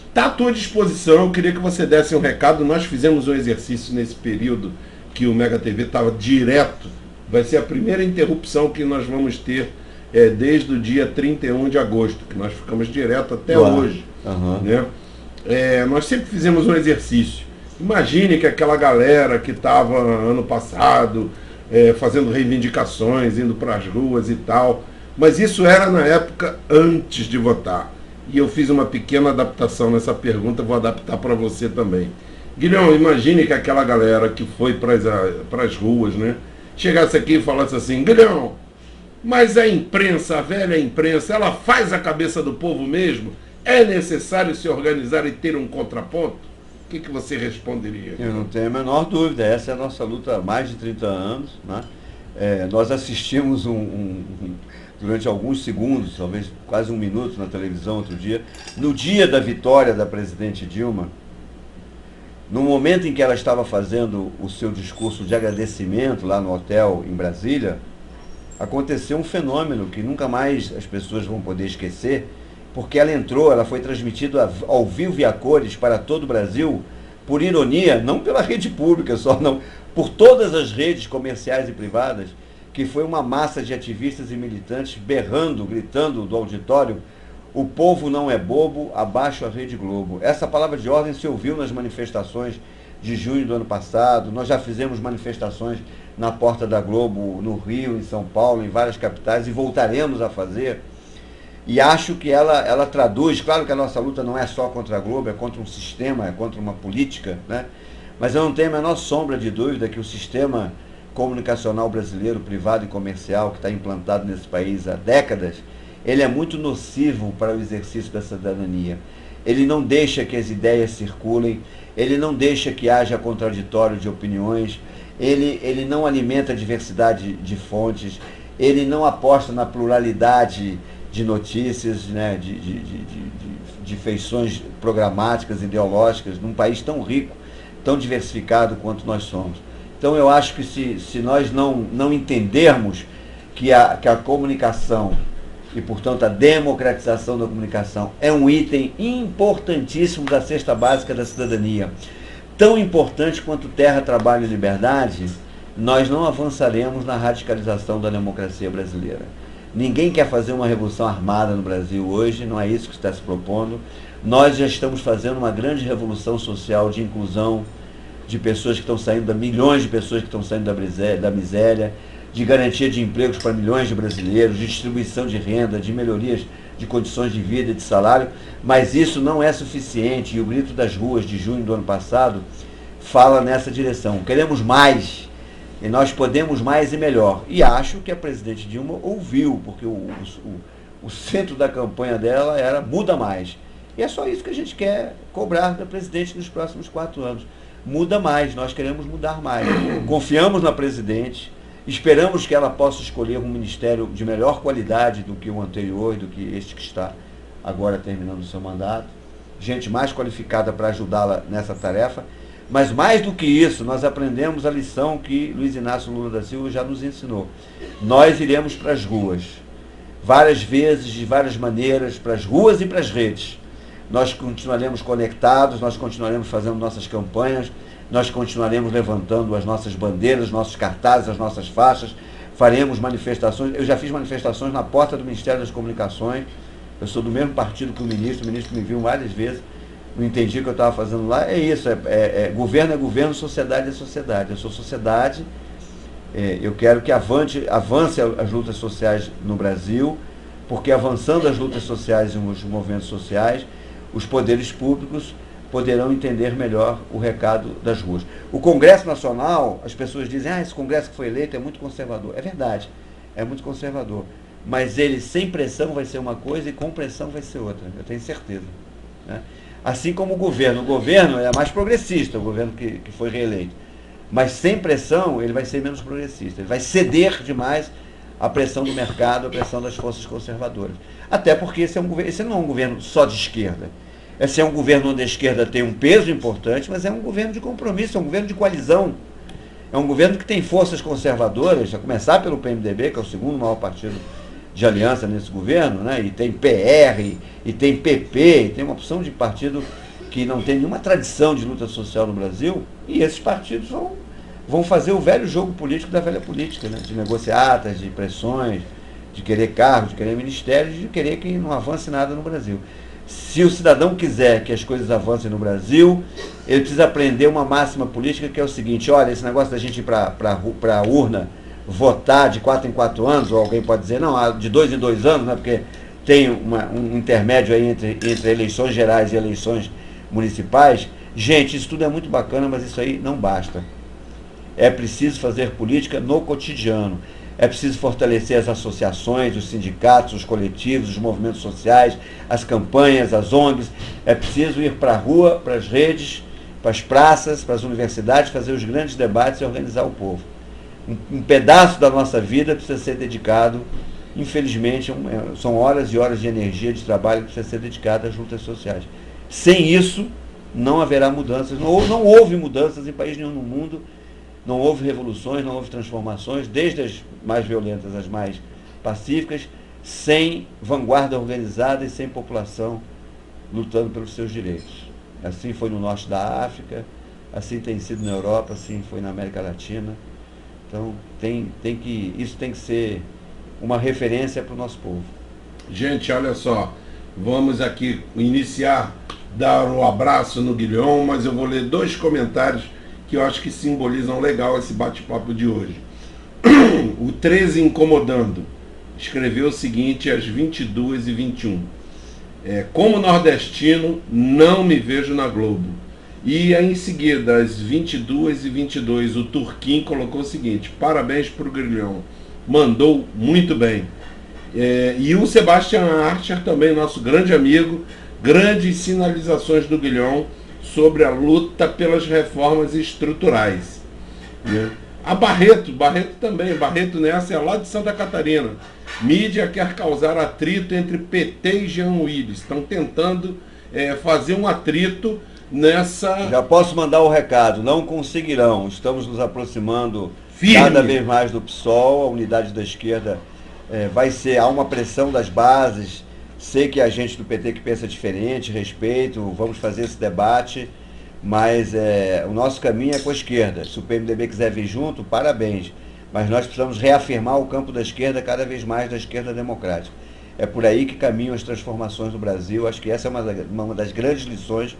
Está à tua disposição, eu queria que você desse um recado. Nós fizemos um exercício nesse período que o Mega TV estava direto, vai ser a primeira interrupção que nós vamos ter desde o dia 31 de agosto, que nós ficamos direto até hoje, né? nós sempre fizemos um exercício. Imagine que aquela galera que estava ano passado fazendo reivindicações, indo para as ruas e tal, mas isso era na época antes de votar. E eu fiz uma pequena adaptação nessa pergunta, vou adaptar para você também. Guilherme, imagine que aquela galera que foi para as ruas, né, chegasse aqui e falasse assim: Guilherme, mas a imprensa, a velha imprensa, ela faz a cabeça do povo mesmo? É necessário se organizar e ter um contraponto? O que você responderia? Eu não tenho a menor dúvida, essa é a nossa luta há mais de 30 anos. Né? Nós assistimos durante alguns segundos, talvez quase um minuto na televisão outro dia, no dia da vitória da presidente Dilma, no momento em que ela estava fazendo o seu discurso de agradecimento lá no hotel em Brasília, aconteceu um fenômeno que nunca mais as pessoas vão poder esquecer, porque ela foi transmitida ao vivo e a cores para todo o Brasil, por ironia, não pela rede pública só, não, por todas as redes comerciais e privadas, que foi uma massa de ativistas e militantes berrando, gritando do auditório: o povo não é bobo, abaixo a Rede Globo. Essa palavra de ordem se ouviu nas manifestações de junho do ano passado. Nós já fizemos manifestações na porta da Globo, no Rio, em São Paulo, em várias capitais, e voltaremos a fazer. E acho que ela traduz, claro que a nossa luta não é só contra a Globo, é contra um sistema, é contra uma política, né? Mas eu não tenho a menor sombra de dúvida que o sistema comunicacional brasileiro, privado e comercial, que está implantado nesse país há décadas, ele é muito nocivo para o exercício da cidadania. Ele não deixa que as ideias circulem, ele não deixa que haja contraditório de opiniões, ele não alimenta a diversidade de fontes, ele não aposta na pluralidade de notícias, né, de feições programáticas, ideológicas, num país tão rico, tão diversificado quanto nós somos. Então eu acho que se nós não entendermos que a comunicação e, portanto, a democratização da comunicação é um item importantíssimo da cesta básica da cidadania, tão importante quanto terra, trabalho e liberdade, nós não avançaremos na radicalização da democracia brasileira. Ninguém quer fazer uma revolução armada no Brasil hoje, não é isso que está se propondo. Nós já estamos fazendo uma grande revolução social de inclusão de pessoas que estão saindo, milhões de pessoas que estão saindo da miséria, de garantia de empregos para milhões de brasileiros, de distribuição de renda, de melhorias de condições de vida e de salário, mas isso não é suficiente, e o grito das ruas de junho do ano passado fala nessa direção. Queremos mais, e nós podemos mais e melhor. E acho que a presidente Dilma ouviu, porque o centro da campanha dela era muda mais. E é só isso que a gente quer cobrar da presidente nos próximos 4 anos. Muda mais, nós queremos mudar mais. Confiamos na presidente, esperamos que ela possa escolher um ministério de melhor qualidade do que o anterior, do que este que está agora terminando o seu mandato. Gente mais qualificada para ajudá-la nessa tarefa. Mas mais do que isso, nós aprendemos a lição que Luiz Inácio Lula da Silva já nos ensinou. Nós iremos para as ruas, várias vezes, de várias maneiras, para as ruas e para as redes. Nós continuaremos conectados, nós continuaremos fazendo nossas campanhas, nós continuaremos levantando as nossas bandeiras, nossos cartazes, as nossas faixas, faremos manifestações. Eu já fiz manifestações na porta do Ministério das Comunicações, eu sou do mesmo partido que o ministro me viu várias vezes, não entendi o que eu estava fazendo lá. É isso, governo é governo, sociedade é sociedade. Eu sou sociedade, eu quero que avance as lutas sociais no Brasil, porque avançando as lutas sociais e os movimentos sociais, os poderes públicos poderão entender melhor o recado das ruas. O Congresso Nacional, as pessoas dizem, esse Congresso que foi eleito é muito conservador. É verdade, é muito conservador. Mas ele sem pressão vai ser uma coisa e com pressão vai ser outra, eu tenho certeza. Né? Assim como o governo é mais progressista, o governo que foi reeleito. Mas sem pressão, ele vai ser menos progressista. Ele vai ceder demais à pressão do mercado, à pressão das forças conservadoras. Até porque esse não é um governo só de esquerda. Esse é um governo onde a esquerda tem um peso importante, mas é um governo de compromisso, é um governo de coalizão. É um governo que tem forças conservadoras, a começar pelo PMDB, que é o segundo maior partido de aliança nesse governo, né? E tem PR, e tem PP, e tem uma opção de partido que não tem nenhuma tradição de luta social no Brasil, e esses partidos vão fazer o velho jogo político da velha política, né? De negociatas, de pressões, de querer cargos, de querer ministérios, de querer que não avance nada no Brasil. Se o cidadão quiser que as coisas avancem no Brasil, ele precisa aprender uma máxima política que é o seguinte: olha, esse negócio da gente ir para a urna votar de 4 em 4 anos, ou alguém pode dizer, não, de 2 em 2 anos, né, porque tem um intermédio aí entre eleições gerais e eleições municipais. Gente, isso tudo é muito bacana, mas isso aí não basta. É preciso fazer política no cotidiano. É preciso fortalecer as associações, os sindicatos, os coletivos, os movimentos sociais, as campanhas, as ONGs. É preciso ir para a rua, para as redes, para as praças, para as universidades, fazer os grandes debates e organizar o povo. Um pedaço da nossa vida precisa ser dedicado, infelizmente, são horas e horas de energia, de trabalho que precisa ser dedicado às lutas sociais. Sem isso, não haverá mudanças. Não houve mudanças em país nenhum no mundo. Não houve revoluções, não houve transformações, desde as mais violentas às mais pacíficas, sem vanguarda organizada e sem população lutando pelos seus direitos. Assim foi no norte da África, assim tem sido na Europa, assim foi na América Latina. Então, isso tem que ser uma referência para o nosso povo. Gente, olha só, vamos aqui iniciar, dar um abraço no Guilhom, mas eu vou ler 2 comentários que eu acho que simbolizam legal esse bate-papo de hoje. O 13 Incomodando escreveu o seguinte às 22h21. Como nordestino, não me vejo na Globo. E em seguida, às 22h22, o Turquim colocou o seguinte: parabéns para o Guilhom, mandou muito bem. E o Sebastian Archer, também nosso grande amigo, grandes sinalizações do Guilhom sobre a luta pelas reformas estruturais. A Barreto também, Barreto nessa é lá de Santa Catarina. Mídia quer causar atrito entre PT e Jean Willis. Estão tentando fazer um atrito nessa... Já posso mandar o recado, não conseguirão. Estamos nos aproximando firme, cada vez mais do PSOL, a unidade da esquerda há uma pressão das bases. Sei que há gente do PT que pensa diferente, respeito, vamos fazer esse debate, mas o nosso caminho é com a esquerda. Se o PMDB quiser vir junto, parabéns. Mas nós precisamos reafirmar o campo da esquerda cada vez mais, da esquerda democrática. É por aí que caminham as transformações do Brasil. Acho que essa é uma das grandes lições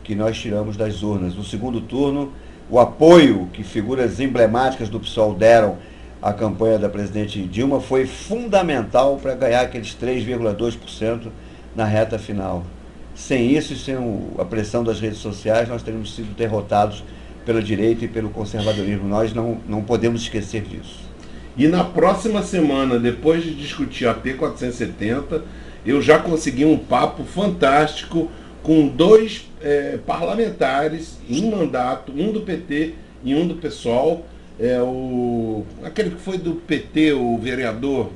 que nós tiramos das urnas. No segundo turno, o apoio que figuras emblemáticas do PSOL deram à campanha da presidente Dilma foi fundamental para ganhar aqueles 3,2% na reta final. Sem isso e sem a pressão das redes sociais, nós teríamos sido derrotados pela direita e pelo conservadorismo. Nós não podemos esquecer disso. E na próxima semana, depois de discutir a P470, eu já consegui um papo fantástico com 2 parlamentares em mandato, um do PT e um do PSOL. Aquele que foi do PT, o vereador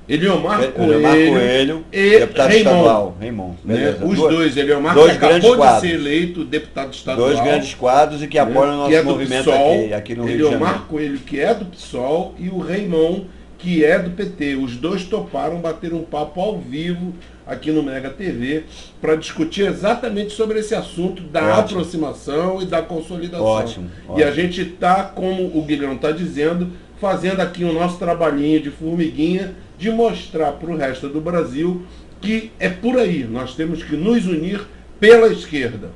Eliomar Coelho e deputado estadual Raimon. Né? Os dois, Eliomar que acabou de ser eleito deputado estadual. 2 grandes quadros e que apoiam o nosso movimento PSOL, aqui no Rio de Janeiro. Eliomar Coelho, que é do PSOL, e o Raimon, que é do PT. Os dois toparam bater um papo ao vivo aqui no Mega TV para discutir exatamente sobre esse assunto da aproximação e da consolidação. Ótimo. E a gente está, como o Guilherme está dizendo, fazendo aqui o nosso trabalhinho de formiguinha de mostrar para o resto do Brasil que é por aí. Nós temos que nos unir pela esquerda.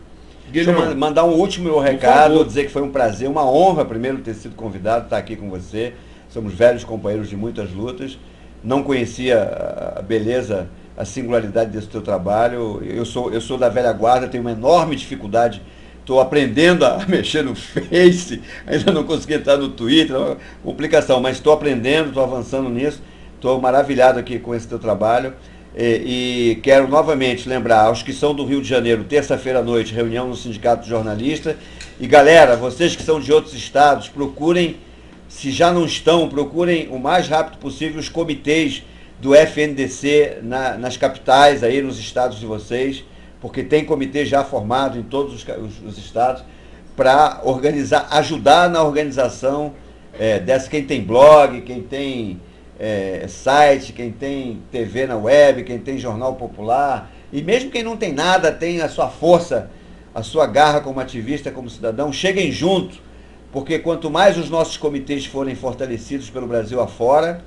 Deixa eu mandar um último recado, dizer que foi um prazer, uma honra primeiro ter sido convidado, estar aqui com você. Somos velhos companheiros de muitas lutas. Não conhecia a beleza, a singularidade desse teu trabalho. Eu sou da velha guarda, tenho uma enorme dificuldade. Estou aprendendo a mexer no Face, ainda não consegui entrar no Twitter, é uma complicação, mas estou aprendendo, estou avançando nisso. Estou maravilhado aqui com esse teu trabalho. E quero novamente lembrar aos que são do Rio de Janeiro, terça-feira à noite, reunião no Sindicato de Jornalistas. E galera, vocês que são de outros estados, procurem, se já não estão, procurem o mais rápido possível os comitês do FNDC nas capitais, aí nos estados de vocês, porque tem comitê já formado em todos os estados, para organizar, ajudar na organização quem tem blog, quem tem site, quem tem TV na web, quem tem jornal popular, e mesmo quem não tem nada, tem a sua força, a sua garra como ativista, como cidadão. Cheguem junto, porque quanto mais os nossos comitês forem fortalecidos pelo Brasil afora,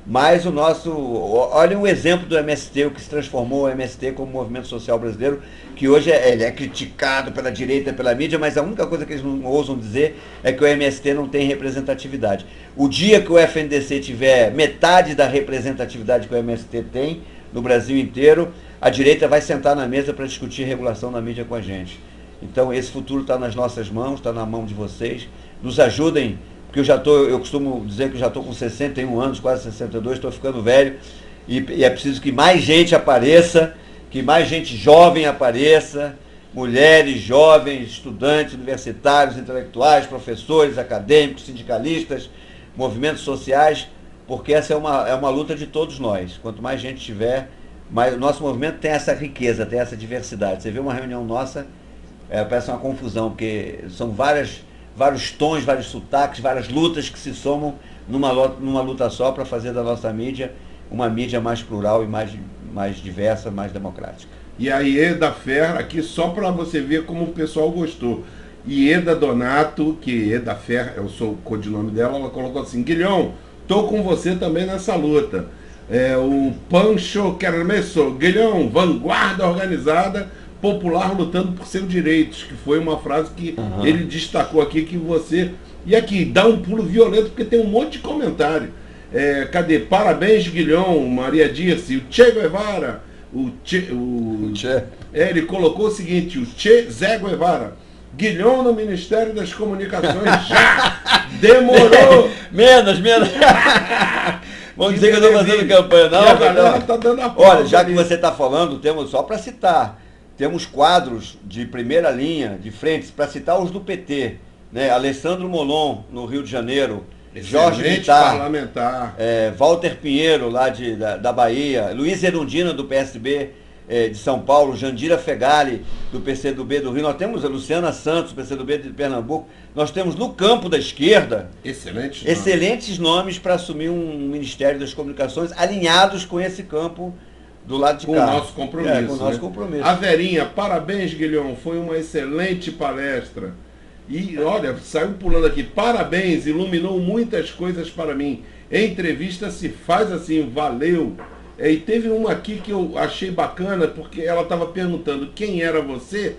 Mas o nosso... Olha o exemplo do MST, o que se transformou o MST como movimento social brasileiro, que hoje ele é criticado pela direita, pela mídia, mas a única coisa que eles não ousam dizer é que o MST não tem representatividade. O dia que o FNDC tiver metade da representatividade que o MST tem no Brasil inteiro, a direita vai sentar na mesa para discutir regulação na mídia com a gente. Então esse futuro está nas nossas mãos, está na mão de vocês. Nos ajudem, porque eu costumo dizer que eu já estou com 61 anos, quase 62, estou ficando velho, e é preciso que mais gente apareça, que mais gente jovem apareça, mulheres, jovens, estudantes, universitários, intelectuais, professores, acadêmicos, sindicalistas, movimentos sociais, porque essa é uma luta de todos nós. Quanto mais gente tiver, mais, o nosso movimento tem essa riqueza, tem essa diversidade. Você vê uma reunião nossa, parece uma confusão, porque são vários tons, vários sotaques, várias lutas que se somam numa luta só para fazer da nossa mídia uma mídia mais plural e mais diversa, mais democrática. E a Ieda Ferra, aqui só para você ver como o pessoal gostou. Ieda Donato, que Ieda Ferra, eu sou o codinome dela, ela colocou assim: Guilhom, tô com você também nessa luta. O Pancho Kermesso, Guilhom, vanguarda organizada, popular lutando por seus direitos, que foi uma frase que ele destacou aqui, que você... E aqui, dá um pulo violento, porque tem um monte de comentário. Cadê? Parabéns, Guilhom, Maria Dirce, o Che Guevara, o Che. Ele colocou o seguinte: o Che Zé Guevara, Guilhom no Ministério das Comunicações já! Demorou! menos! Vamos dizer que eu estou fazendo campanha, não? A galera está dando a Olha, já que você está falando, temos, só para citar, temos quadros de primeira linha, de frente, para citar os do PT, né? Alessandro Molon, no Rio de Janeiro, Jorge Vittar, parlamentar, Walter Pinheiro, lá da Bahia, Luiz Erundina, do PSB de São Paulo, Jandira Fegali, do PCdoB do Rio, nós temos a Luciana Santos, do PCdoB de Pernambuco, nós temos no campo da esquerda excelentes nomes para assumir um Ministério das Comunicações alinhados com esse campo do lado de cá. Com o nosso compromisso. Com o nosso compromisso. A Verinha, parabéns, Guilhom, foi uma excelente palestra. E olha, saiu pulando aqui, parabéns, iluminou muitas coisas para mim. Entrevista se faz assim, valeu. E teve uma aqui que eu achei bacana, porque ela estava perguntando quem era você,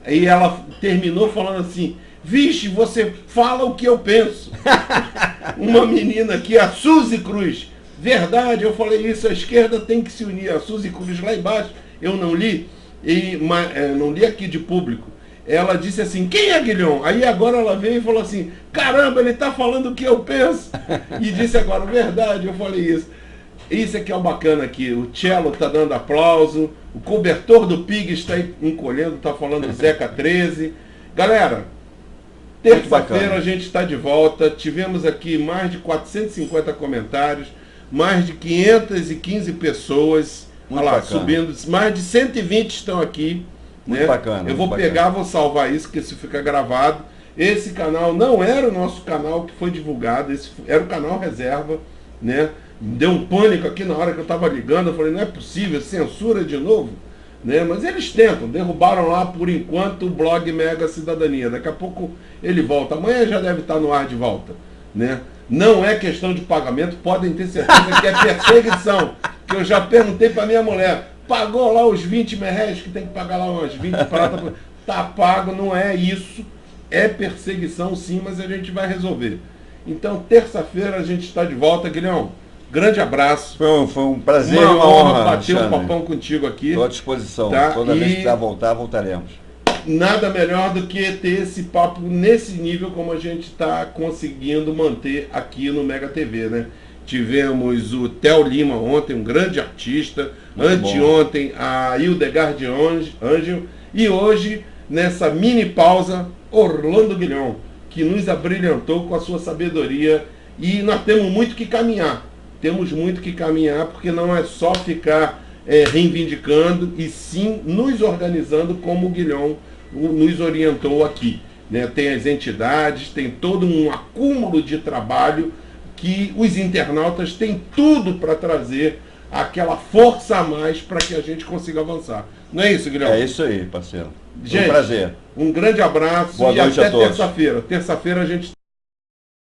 e ela terminou falando assim: vixe, você fala o que eu penso. Uma menina aqui, a Suzy Cruz. Verdade, eu falei isso, a esquerda tem que se unir. A Suzy Cruz lá embaixo, eu não li, não li aqui de público. Ela disse assim: quem é Guilhom? Aí agora ela veio e falou assim: caramba, ele está falando o que eu penso. E disse agora: verdade, eu falei isso. Isso aqui é o bacana aqui. O Cello está dando aplauso, o cobertor do Pig está encolhendo, está falando Zeca 13. Galera, terça-feira a gente está de volta. Tivemos aqui mais de 450 comentários, mais de 515 pessoas. Olha lá, subindo, mais de 120 estão aqui. Muito bacana. Eu vou pegar, vou salvar isso, que isso fica gravado. Esse canal não era o nosso canal que foi divulgado, esse era o canal reserva, né? Deu um pânico aqui na hora que eu estava ligando, eu falei: não é possível, censura de novo, né? Mas eles tentam, derrubaram lá por enquanto o blog Mega Cidadania. Daqui a pouco ele volta, amanhã já deve estar no ar de volta, né? Não é questão de pagamento, podem ter certeza que é perseguição, que eu já perguntei para minha mulher: pagou lá os 20 merréis que tem que pagar lá umas 20 pratas? Tá pago, não é isso, é perseguição sim, mas a gente vai resolver. Então terça-feira a gente está de volta, Guilhom. Grande abraço. Foi um prazer e uma honra bater um papão contigo aqui. Estou à disposição. Tá? Toda vez que precisar voltar, voltaremos. Nada melhor do que ter esse papo nesse nível como a gente está conseguindo manter aqui no Mega TV, né? Tivemos o Theo Lima ontem, um grande artista. Anteontem, a Hildegard Ângel. E hoje, nessa mini pausa, Orlando Guilhom, que nos abrilhantou com a sua sabedoria. E nós temos muito que caminhar. Temos muito que caminhar, porque não é só ficar reivindicando, e sim nos organizando como o Guilhom nos orientou aqui, né? Tem as entidades, tem todo um acúmulo de trabalho que os internautas têm tudo para trazer aquela força a mais para que a gente consiga avançar. Não é isso, Guilhom? É isso aí, parceiro. Gente, um prazer. Um grande abraço. Boa e noite até a todos. terça-feira. Terça-feira a gente